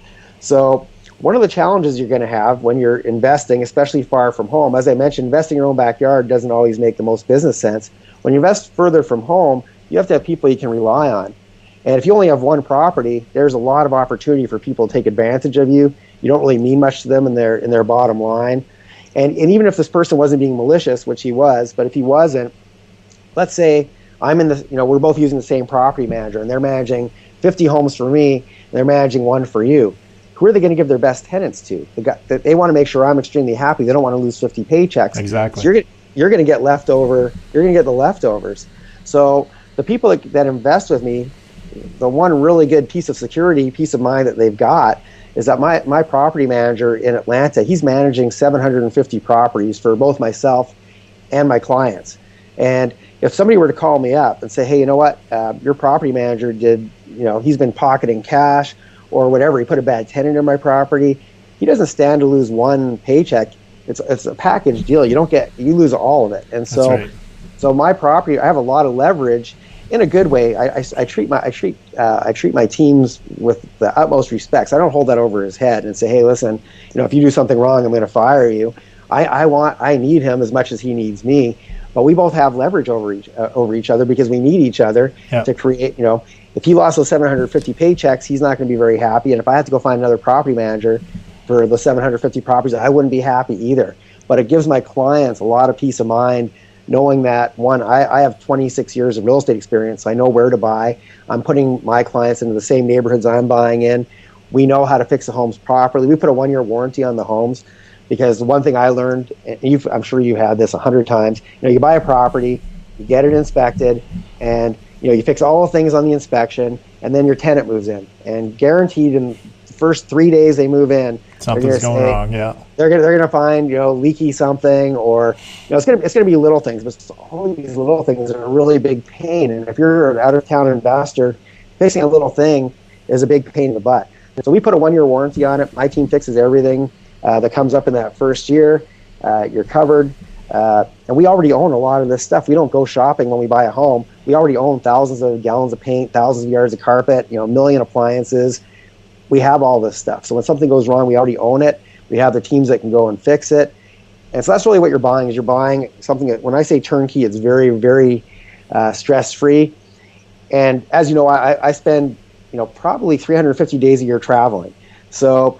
So one of the challenges you're going to have when you're investing, especially far from home, as I mentioned, investing in your own backyard doesn't always make the most business sense. When you invest further from home, you have to have people you can rely on. And if you only have one property, there's a lot of opportunity for people to take advantage of you. You don't really mean much to them in their bottom line. And even if this person wasn't being malicious, which he was, but if he wasn't, let's say we're both using the same property manager, and they're managing 50 homes for me, and they're managing one for you. Who are they going to give their best tenants to? They want to make sure I'm extremely happy. They don't want to lose 50 paychecks. Exactly. So you're going to get leftover. You're going to get the leftovers. So the people that invest with me, the one really good piece of mind that they've got is that my property manager in Atlanta, he's managing 750 properties for both myself and my clients. And if somebody were to call me up and say, hey, you know what, your property manager he's been pocketing cash or whatever, he put a bad tenant in my property, he doesn't stand to lose one paycheck. It's a package deal. You lose all of it. And so, right. So my property, I have a lot of leverage in a good way. I treat my teams with the utmost respect. So I don't hold that over his head and say, hey, listen, if you do something wrong, I'm going to fire you. I need him as much as he needs me. But we both have leverage over each other because we need each other to create, if he lost those 750 paychecks, he's not going to be very happy. And if I have to go find another property manager for the 750 properties, I wouldn't be happy either. But it gives my clients a lot of peace of mind knowing that, one, I have 26 years of real estate experience. So I know where to buy. I'm putting my clients into the same neighborhoods I'm buying in. We know how to fix the homes properly. We put a 1-year warranty on the homes. Because the one thing I learned, and I'm sure you've had this 100 times, you buy a property, you get it inspected, and you fix all the things on the inspection, and then your tenant moves in. And guaranteed in the first 3 days they move in, something's going wrong. Yeah, they're gonna find leaky something, or it's gonna be little things, but all these little things are a really big pain. And if you're an out of town investor, fixing a little thing is a big pain in the butt. So we put a 1-year warranty on it. My team fixes everything that comes up in that first year. You're covered. And we already own a lot of this stuff. We don't go shopping when we buy a home. We already own thousands of gallons of paint, thousands of yards of carpet, a million appliances. We have all this stuff. So when something goes wrong, we already own it. We have the teams that can go and fix it. And so that's really what you're buying, is you're buying something that, when I say turnkey, it's very, very stress-free. And as you know, I spend, probably 350 days a year traveling. So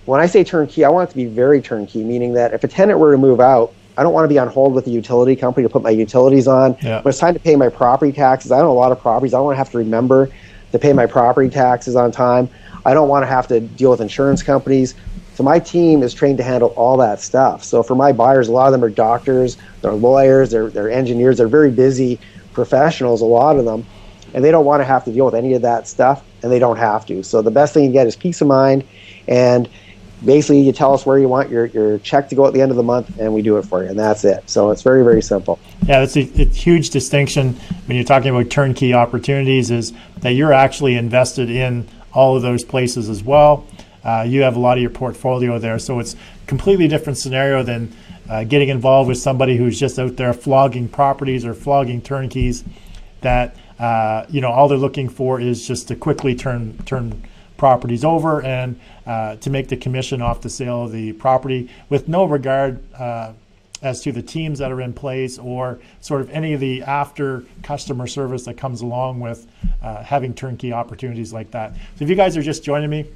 when I say turnkey, I want it to be very turnkey, meaning that if a tenant were to move out, I don't want to be on hold with the utility company to put my utilities on. Yeah. When it's time to pay my property taxes, I own a lot of properties. I don't want to have to remember to pay my property taxes on time. I don't want to have to deal with insurance companies. So my team is trained to handle all that stuff. So for my buyers, a lot of them are doctors, they're lawyers, they're engineers, they're very busy professionals, a lot of them, and they don't want to have to deal with any of that stuff, and they don't have to. So the best thing you get is peace of mind, and basically you tell us where you want your check to go at the end of the month, and we do it for you, and that's it. So it's very, very simple. Yeah, that's a huge distinction when you're talking about turnkey opportunities, is that you're actually invested in all of those places as well. You have a lot of your portfolio there, so it's a completely different scenario than getting involved with somebody who's just out there flogging properties or flogging turnkeys, that all they're looking for is just to quickly turn properties over and to make the commission off the sale of the property, with no regard as to the teams that are in place or sort of any of the after customer service that comes along with having turnkey opportunities like that. So if you guys are just joining me,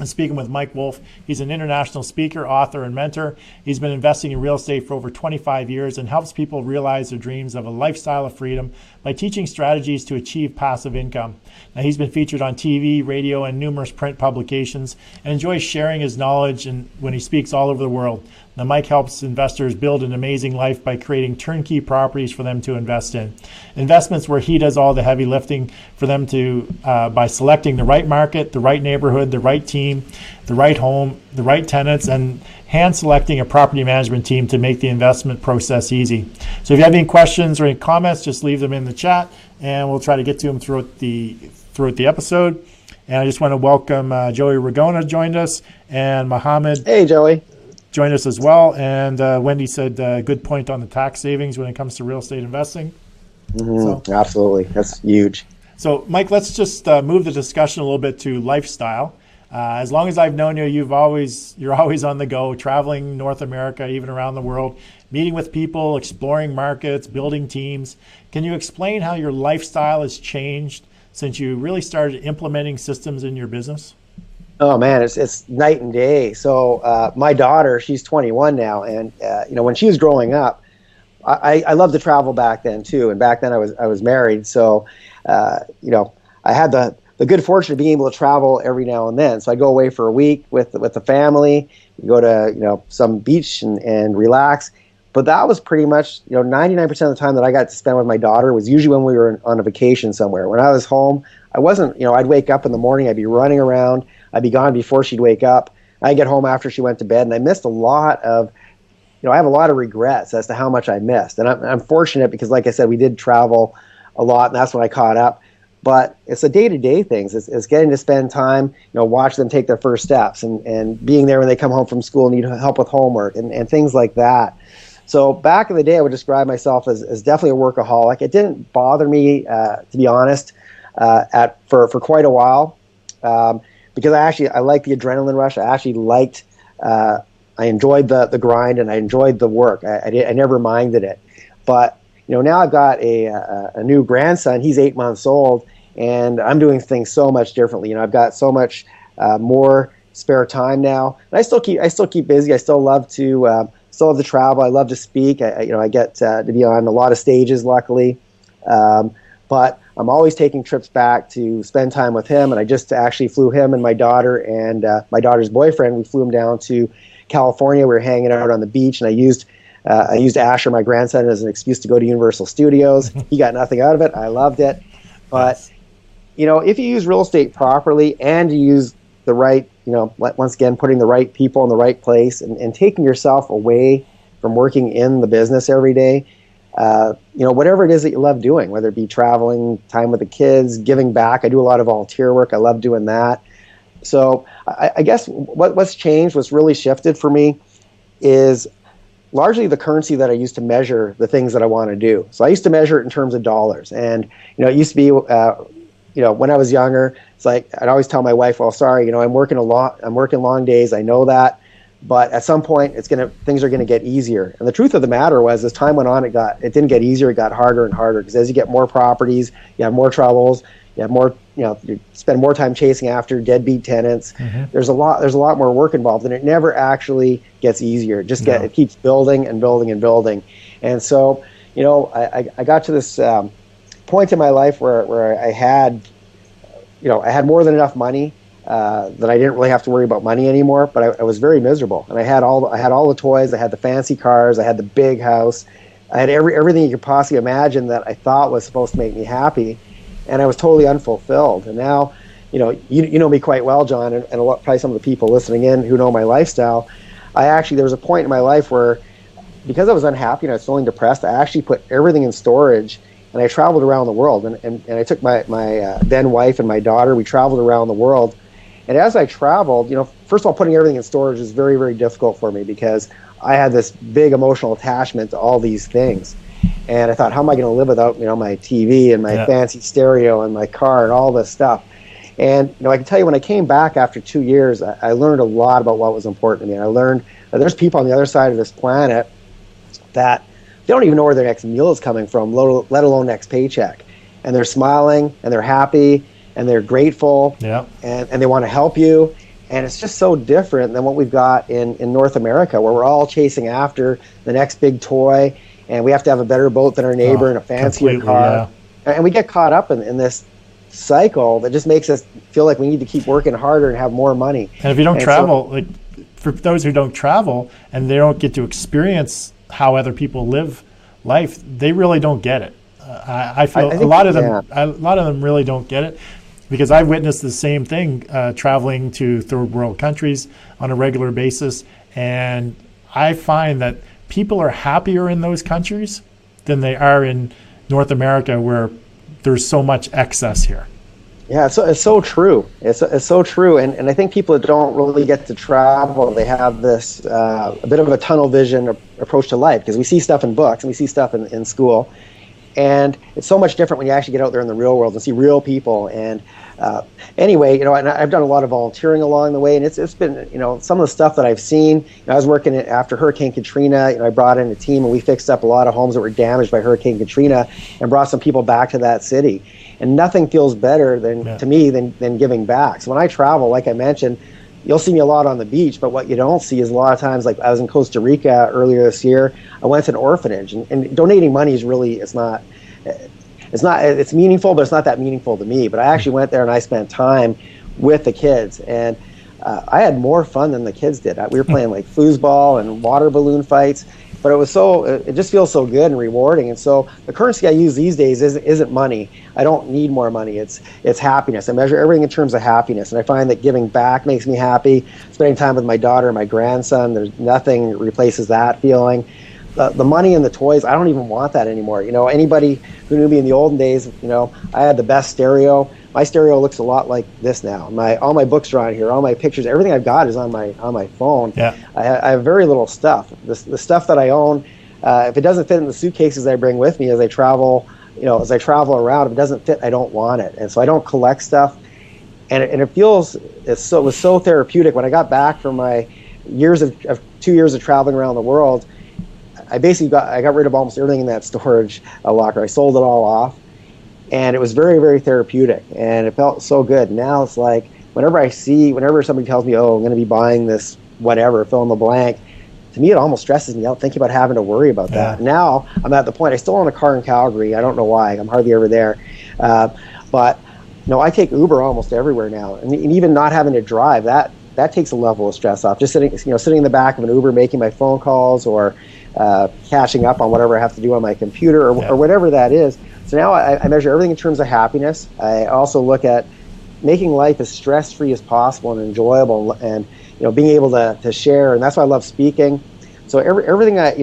I'm speaking with Mike Wolf. He's an international speaker, author, and mentor. He's been investing in real estate for over 25 years and helps people realize their dreams of a lifestyle of freedom by teaching strategies to achieve passive income. Now, he's been featured on TV, radio, and numerous print publications and enjoys sharing his knowledge when he speaks all over the world. Now, Mike helps investors build an amazing life by creating turnkey properties for them to invest in. Investments where he does all the heavy lifting for them to by selecting the right market, the right neighborhood, the right team, the right home, the right tenants, and hand selecting a property management team to make the investment process easy. So if you have any questions or any comments, just leave them in the chat and we'll try to get to them throughout the episode. And I just want to welcome Joey Ragona joined us, and Mohammed. Hey, Joey. Joined us as well. And Wendy said good point on the tax savings when it comes to real estate investing. Absolutely. That's huge. So, Mike, let's just move the discussion a little bit to lifestyle. As long as I've known you, you're always on the go, traveling North America, even around the world, meeting with people, exploring markets, building teams. Can you explain how your lifestyle has changed since you really started implementing systems in your business? Oh man, it's night and day. So my daughter, she's 21 now, and when she was growing up, I loved to travel back then too. And back then I was married, so I had the good fortune of being able to travel every now and then. So I go away for a week with the family, go to some beach and relax. But that was pretty much 99% of the time that I got to spend with my daughter was usually when we were on a vacation somewhere. When I was home, I wasn't. I'd wake up in the morning, I'd be running around. I'd be gone before she'd wake up. I'd get home after she went to bed, and I missed a lot of, I have a lot of regrets as to how much I missed. And I'm fortunate because, like I said, we did travel a lot, and that's when I caught up. But it's the day-to-day things. It's getting to spend time, watch them take their first steps and being there when they come home from school and need help with homework and things like that. So back in the day, I would describe myself as definitely a workaholic. It didn't bother me, to be honest, for quite a while. Because I liked the adrenaline rush. I enjoyed the grind and I enjoyed the work. I never minded it. But now I've got a new grandson. He's 8 months old, and I'm doing things so much differently. I've got so much more spare time now. And I still keep busy. I still love to travel. I love to speak. I get to be on a lot of stages, luckily. But I'm always taking trips back to spend time with him, and I just actually flew him and my daughter and my daughter's boyfriend. We flew him down to California. We were hanging out on the beach, and I used Asher, my grandson, as an excuse to go to Universal Studios. He got nothing out of it. I loved it. But if you use real estate properly and you use the right, once again, putting the right people in the right place and taking yourself away from working in the business every day, whatever it is that you love doing, whether it be traveling, time with the kids, giving back. I do a lot of volunteer work. I love doing that. So I guess what's changed, what's really shifted for me is largely the currency that I used to measure the things that I want to do. So I used to measure it in terms of dollars. And, it used to be, when I was younger, it's like I'd always tell my wife, well, sorry, I'm working a lot. I'm working long days. I know that. But at some point, things are gonna get easier. And the truth of the matter was, as time went on, it didn't get easier. It got harder and harder because as you get more properties, you have more troubles. You have more, you spend more time chasing after deadbeat tenants. Mm-hmm. There's a lot more work involved, and it never actually gets easier. It keeps building and building and building. And so, I got to this point in my life where I had more than enough money. That I didn't really have to worry about money anymore, but I was very miserable. And I had all the toys, I had the fancy cars, I had the big house, I had everything you could possibly imagine that I thought was supposed to make me happy, and I was totally unfulfilled. And now, you know me quite well, John, and probably some of the people listening in who know my lifestyle. There was a point in my life where, because I was unhappy and I was feeling depressed, I actually put everything in storage. And I traveled around the world, and I took my then wife and my daughter. We traveled around the world. And as I traveled, first of all, putting everything in storage is very, very difficult for me because I had this big emotional attachment to all these things. And I thought, how am I going to live without, my TV and my fancy stereo and my car and all this stuff? And, I can tell you, when I came back after 2 years, I learned a lot about what was important to me. And I learned that there's people on the other side of this planet that they don't even know where their next meal is coming from, let alone next paycheck. And they're smiling and they're happy and they're grateful and they want to help you. And it's just so different than what we've got in North America, where we're all chasing after the next big toy, and we have to have a better boat than our neighbor and a fancier car. Yeah. And we get caught up in this cycle that just makes us feel like we need to keep working harder and have more money. And if you don't travel, like for those who don't travel and they don't get to experience how other people live life, they really don't get it. I feel a lot of them really don't get it, because I've witnessed the same thing traveling to third world countries on a regular basis, and I find that people are happier in those countries than they are in North America, where there's so much excess here. Yeah, it's so true. It's so true, and I think people that don't really get to travel, they have this a bit of a tunnel vision approach to life, because we see stuff in books and we see stuff in school, and it's so much different when you actually get out there in the real world and see real people. And anyway, and I've done a lot of volunteering along the way, and it's been, some of the stuff that I've seen. I was working after Hurricane Katrina. I brought in a team and we fixed up a lot of homes that were damaged by Hurricane Katrina and brought some people back to that city. And nothing feels better to me than giving back. So when I travel, like I mentioned, you'll see me a lot on the beach, but what you don't see is a lot of times, like I was in Costa Rica earlier this year, I went to an orphanage, and donating money is really, it's meaningful, but it's not that meaningful to me. But I actually went there and I spent time with the kids, and I had more fun than the kids did. We were playing like foosball and water balloon fights, but it just feels so good and rewarding. And so the currency I use these days isn't money. I don't need more money. It's happiness. I measure everything in terms of happiness, and I find that giving back makes me happy. Spending time with my daughter and my grandson, there's nothing that replaces that feeling. The money and the toys, I don't even want that anymore. Anybody who knew me in the olden days, I had the best stereo. My stereo looks a lot like this now. All my books are on here. All my pictures, everything I've got is on my phone. Yeah. I have very little stuff. The stuff that I own, if it doesn't fit in the suitcases I bring with me as I travel, around, if it doesn't fit, I don't want it. And so I don't collect stuff. And it was so therapeutic. When I got back from my 2 years of traveling around the world, I got rid of almost everything in that storage locker. I sold it all off, and it was very, very therapeutic, and it felt so good. Now it's like whenever somebody tells me, oh, I'm going to be buying this whatever, fill in the blank, to me it almost stresses me out thinking about having to worry about that. Now I'm at the point, I still own a car in Calgary. I don't know why. I'm hardly ever there. But I take Uber almost everywhere now, and even not having to drive, that takes a level of stress off. Just sitting in the back of an Uber, making my phone calls, or catching up on whatever I have to do on my computer, or whatever that is. So now I measure everything in terms of happiness. I also look at making life as stress-free as possible and enjoyable, and being able to share. And that's why I love speaking. So everything I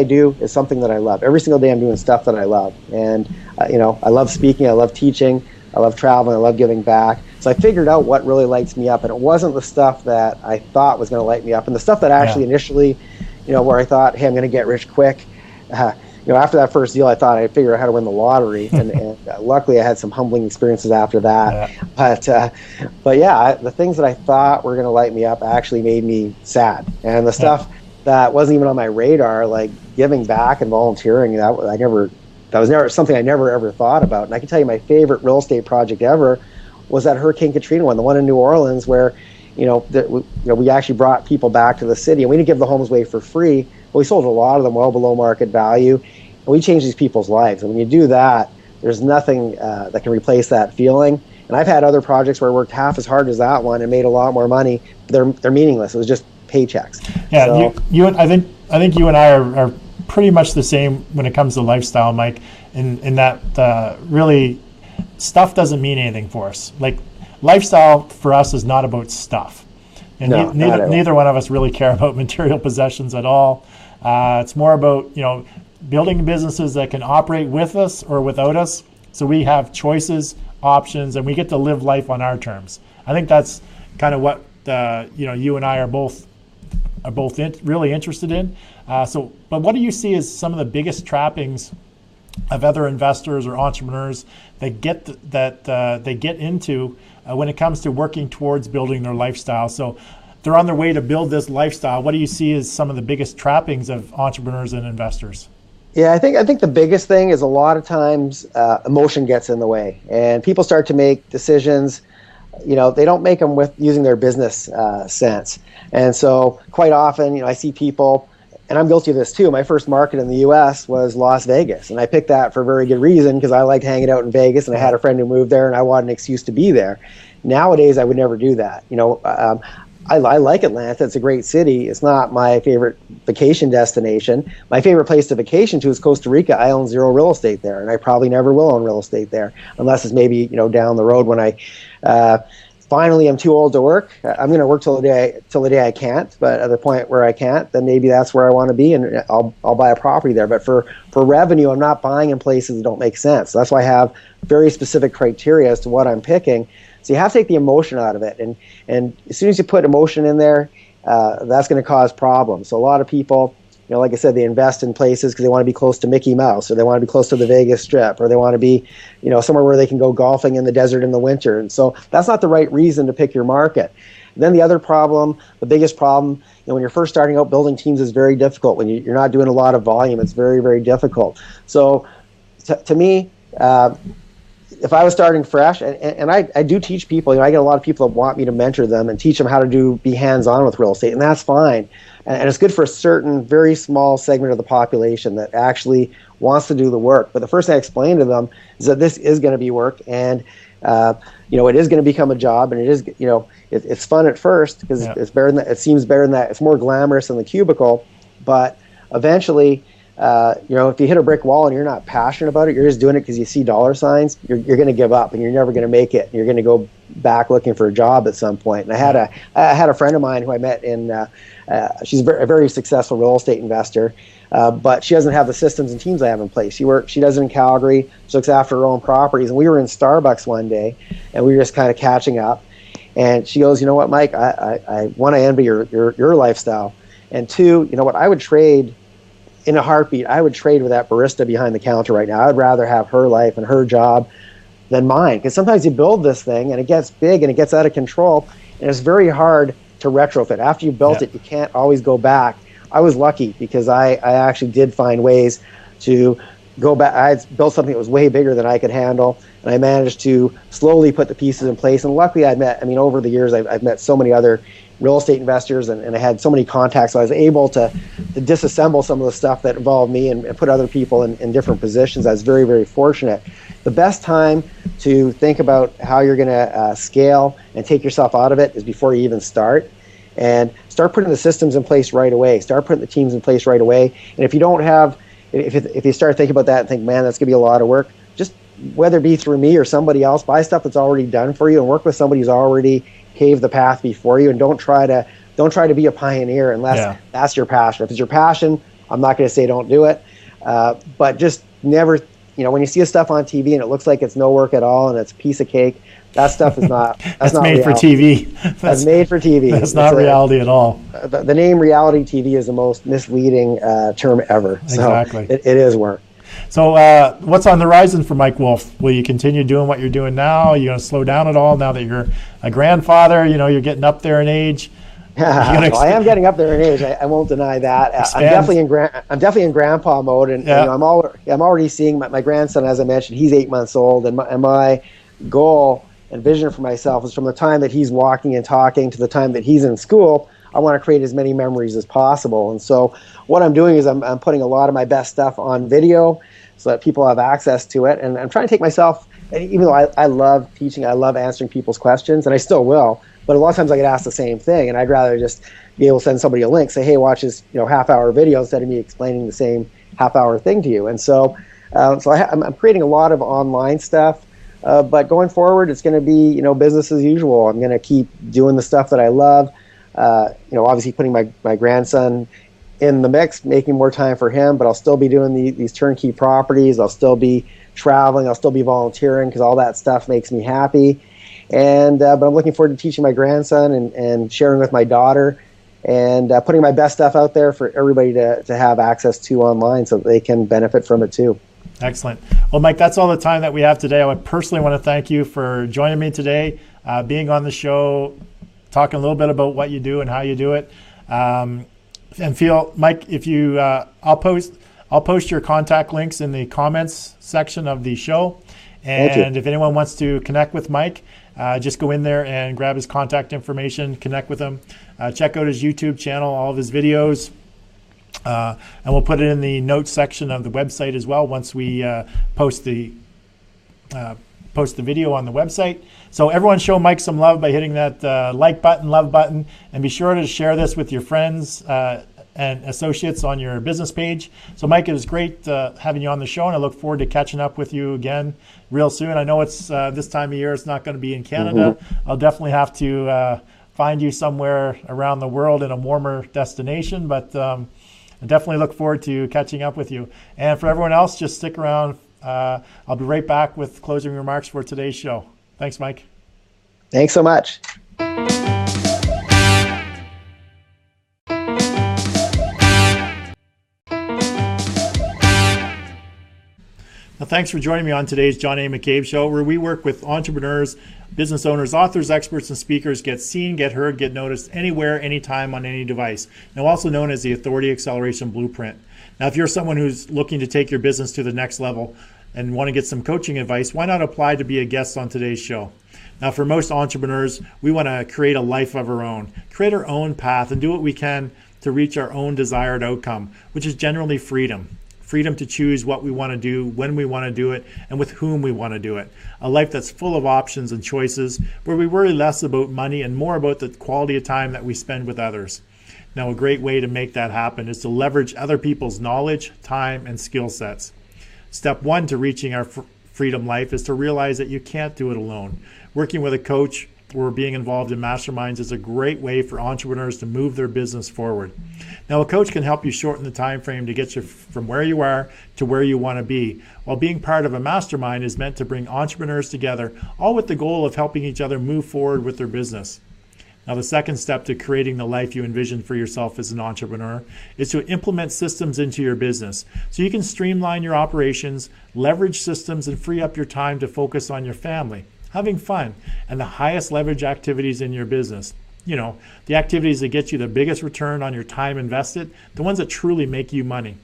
do is something that I love. Every single day I'm doing stuff that I love. And I love speaking, I love teaching, I love traveling, I love giving back. So I figured out what really lights me up, and it wasn't the stuff that I thought was going to light me up, and the stuff that actually initially, where I thought, hey, I'm going to get rich quick. After that first deal, I thought I'd figure out how to win the lottery, and luckily I had some humbling experiences after that. Yeah. But the things that I thought were going to light me up actually made me sad, and the stuff that wasn't even on my radar, like giving back and volunteering, that was never something I never ever thought about. And I can tell you, my favorite real estate project ever was that Hurricane Katrina one, the one in New Orleans, where we actually brought people back to the city, and we didn't give the homes away for free. But we sold a lot of them well below market value, and we changed these people's lives. And when you do that, there's nothing that can replace that feeling. And I've had other projects where I worked half as hard as that one and made a lot more money. They're meaningless. It was just paychecks. Yeah, so, I think you and I are pretty much the same when it comes to lifestyle, Mike. In that really, stuff doesn't mean anything for us. Like, lifestyle for us is not about stuff. And neither one of us really care about material possessions at all. It's more about building businesses that can operate with us or without us, so we have choices, options, and we get to live life on our terms. I think that's kind of what you and I are both are both really interested in. But what do you see as some of the biggest trappings of other investors or entrepreneurs that they get into when it comes to working towards building their lifestyle? So they're on their way to build this lifestyle. What do you see as some of the biggest trappings of entrepreneurs and investors? Yeah, I think the biggest thing is a lot of times emotion gets in the way, and people start to make decisions. They don't make them with using their business sense. And so quite often, I see people, and I'm guilty of this too. My first market in the U.S. was Las Vegas, and I picked that for a very good reason because I liked hanging out in Vegas, and I had a friend who moved there, and I wanted an excuse to be there. Nowadays, I would never do that. I like Atlanta. It's a great city. It's not my favorite vacation destination. My favorite place to vacation to is Costa Rica. I own zero real estate there, and I probably never will own real estate there unless it's maybe down the road when I finally I'm too old to work. I'm going to work till the day I can't. But at the point where I can't, then maybe that's where I want to be, and I'll buy a property there. But for revenue, I'm not buying in places that don't make sense. So that's why I have very specific criteria as to what I'm picking. So you have to take the emotion out of it, and as soon as you put emotion in there, that's going to cause problems. So a lot of people, like I said, they invest in places because they want to be close to Mickey Mouse, or they want to be close to the Vegas Strip, or they want to be, somewhere where they can go golfing in the desert in the winter. And so that's not the right reason to pick your market. And then the other problem, the biggest problem, when you're first starting out, building teams is very difficult. When you're not doing a lot of volume, it's very, very difficult. So to me, if I was starting fresh, and I do teach people, I get a lot of people that want me to mentor them and teach them how to be hands-on with real estate, and that's fine. And it's good for a certain very small segment of the population that actually wants to do the work. But the first thing I explain to them is that this is going to be work, and it is going to become a job, and it is, it's fun at first because it's better than that. It seems better than that. It's more glamorous than the cubicle, but eventually, if you hit a brick wall and you're not passionate about it, you're just doing it because you see dollar signs, you're going to give up, and you're never going to make it. You're going to go back looking for a job at some point. And I had a friend of mine who I met in, she's a very successful real estate investor, but she doesn't have the systems and teams I have in place. She does it in Calgary. She looks after her own properties. And we were in Starbucks one day, and we were just kind of catching up. And she goes, "You know what, Mike, I one, I envy your lifestyle. And two, you know what, I would trade in a heartbeat. I would trade with that barista behind the counter right now. I'd rather have her life and her job than mine. Because sometimes you build this thing and it gets big and it gets out of control, and it's very hard to retrofit. After you built it, you can't always go back. I was lucky because I actually did find ways to go back. I built something that was way bigger than I could handle, and I managed to slowly put the pieces in place. And luckily, over the years, I've met so many other real estate investors, and I had so many contacts, so I was able to disassemble some of the stuff that involved me and put other people in different positions. I was very, very fortunate. The best time to think about how you're going to scale and take yourself out of it is before you even start. And start putting the systems in place right away. Start putting the teams in place right away. And if you don't have, if you start thinking about that and think, man, that's going to be a lot of work, just whether it be through me or somebody else, buy stuff that's already done for you and work with somebody who's already paved the path before you, and don't try to be a pioneer unless that's your passion. If it's your passion, I'm not going to say don't do it, but just never, when you see stuff on TV and it looks like it's no work at all and it's a piece of cake, that stuff is not. That's not made reality. for TV. That's made for TV. That's not reality at all. The name reality TV is the most misleading term ever. Exactly. So it is work. So what's on the horizon for Mike Wolf? Will you continue doing what you're doing now? Are you going to slow down at all now that you're a grandfather? You're getting up there in age. Well, I am getting up there in age. I won't deny that. I'm definitely in grandpa mode, and I'm already seeing my grandson. As I mentioned, he's 8 months old, and my goal and vision for myself is from the time that he's walking and talking to the time that he's in school, I want to create as many memories as possible. And so what I'm doing is I'm putting a lot of my best stuff on video so that people have access to it. And I'm trying to take myself, even though I love teaching, I love answering people's questions, and I still will, but a lot of times I get asked the same thing, and I'd rather just be able to send somebody a link, say, hey, watch this half-hour video instead of me explaining the same half-hour thing to you. And so I'm creating a lot of online stuff. But going forward, it's going to be, business as usual. I'm going to keep doing the stuff that I love. Obviously putting my grandson in the mix, making more time for him, but I'll still be doing these turnkey properties. I'll still be traveling. I'll still be volunteering because all that stuff makes me happy. And but I'm looking forward to teaching my grandson and sharing with my daughter and putting my best stuff out there for everybody to have access to online so that they can benefit from it too. Excellent. Well, Mike, that's all the time that we have today. I would personally want to thank you for joining me today, being on the show, talking a little bit about what you do and how you do it. And Mike, if you, I'll post your contact links in the comments section of the show. And if anyone wants to connect with Mike, just go in there and grab his contact information, connect with him. Check out his YouTube channel, all of his videos. And we'll put it in the notes section of the website as well once we post the video on the website. So everyone show Mike some love by hitting that like button, love button, and be sure to share this with your friends and associates on your business page. So Mike, it was great having you on the show, and I look forward to catching up with you again real soon. I know it's this time of year, it's not going to be in Canada. I'll definitely have to find you somewhere around the world in a warmer destination, but I definitely look forward to catching up with you. And for everyone else, just stick around. I'll be right back with closing remarks for today's show. Thanks, Mike. Thanks so much. Now, thanks for joining me on today's John A. McCabe Show, where we work with entrepreneurs, business owners, authors, experts, and speakers get seen, get heard, get noticed anywhere, anytime, on any device. Now, also known as the Authority Acceleration Blueprint. Now, if you're someone who's looking to take your business to the next level and want to get some coaching advice, why not apply to be a guest on today's show? Now, for most entrepreneurs, we want to create a life of our own, create our own path, and do what we can to reach our own desired outcome, which is generally freedom. Freedom to choose what we want to do, when we want to do it, and with whom we want to do it. A life that's full of options and choices, where we worry less about money and more about the quality of time that we spend with others. Now, a great way to make that happen is to leverage other people's knowledge, time, and skill sets. Step one to reaching our freedom life is to realize that you can't do it alone. Working with a coach or being involved in masterminds is a great way for entrepreneurs to move their business forward. Now, a coach can help you shorten the time frame to get you from where you are to where you want to be, while being part of a mastermind is meant to bring entrepreneurs together, all with the goal of helping each other move forward with their business. Now, the second step to creating the life you envision for yourself as an entrepreneur is to implement systems into your business so you can streamline your operations, leverage systems, and free up your time to focus on your family, having fun, and the highest leverage activities in your business. You know, the activities that get you the biggest return on your time invested, the ones that truly make you money.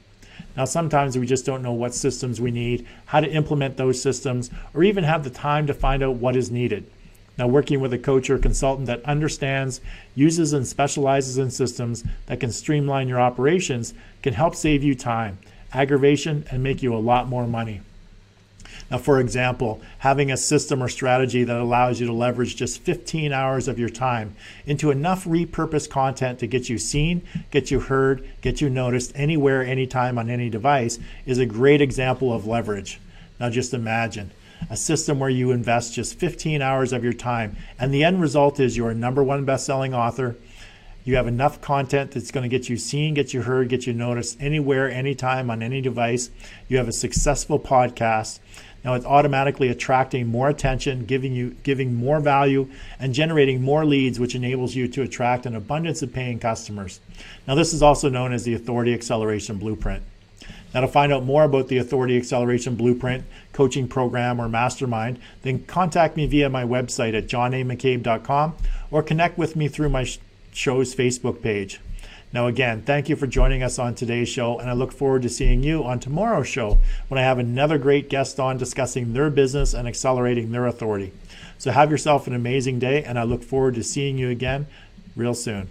Now, sometimes we just don't know what systems we need, how to implement those systems, or even have the time to find out what is needed. Now, working with a coach or consultant that understands, uses, and specializes in systems that can streamline your operations can help save you time, aggravation, and make you a lot more money. Now, for example, having a system or strategy that allows you to leverage just 15 hours of your time into enough repurposed content to get you seen, get you heard, get you noticed anywhere, anytime, on any device is a great example of leverage. Now, just imagine a system where you invest just 15 hours of your time, and the end result is you're a #1 best-selling author. You have enough content that's going to get you seen, get you heard, get you noticed anywhere, anytime, on any device. You have a successful podcast. Now, it's automatically attracting more attention, giving more value, and generating more leads, which enables you to attract an abundance of paying customers. Now, this is also known as the Authority Acceleration Blueprint. Now, to find out more about the Authority Acceleration Blueprint coaching program or mastermind, then contact me via my website at johnamccabe.com or connect with me through my show's Facebook page. Now, again, thank you for joining us on today's show, and I look forward to seeing you on tomorrow's show when I have another great guest on discussing their business and accelerating their authority. So have yourself an amazing day, and I look forward to seeing you again real soon.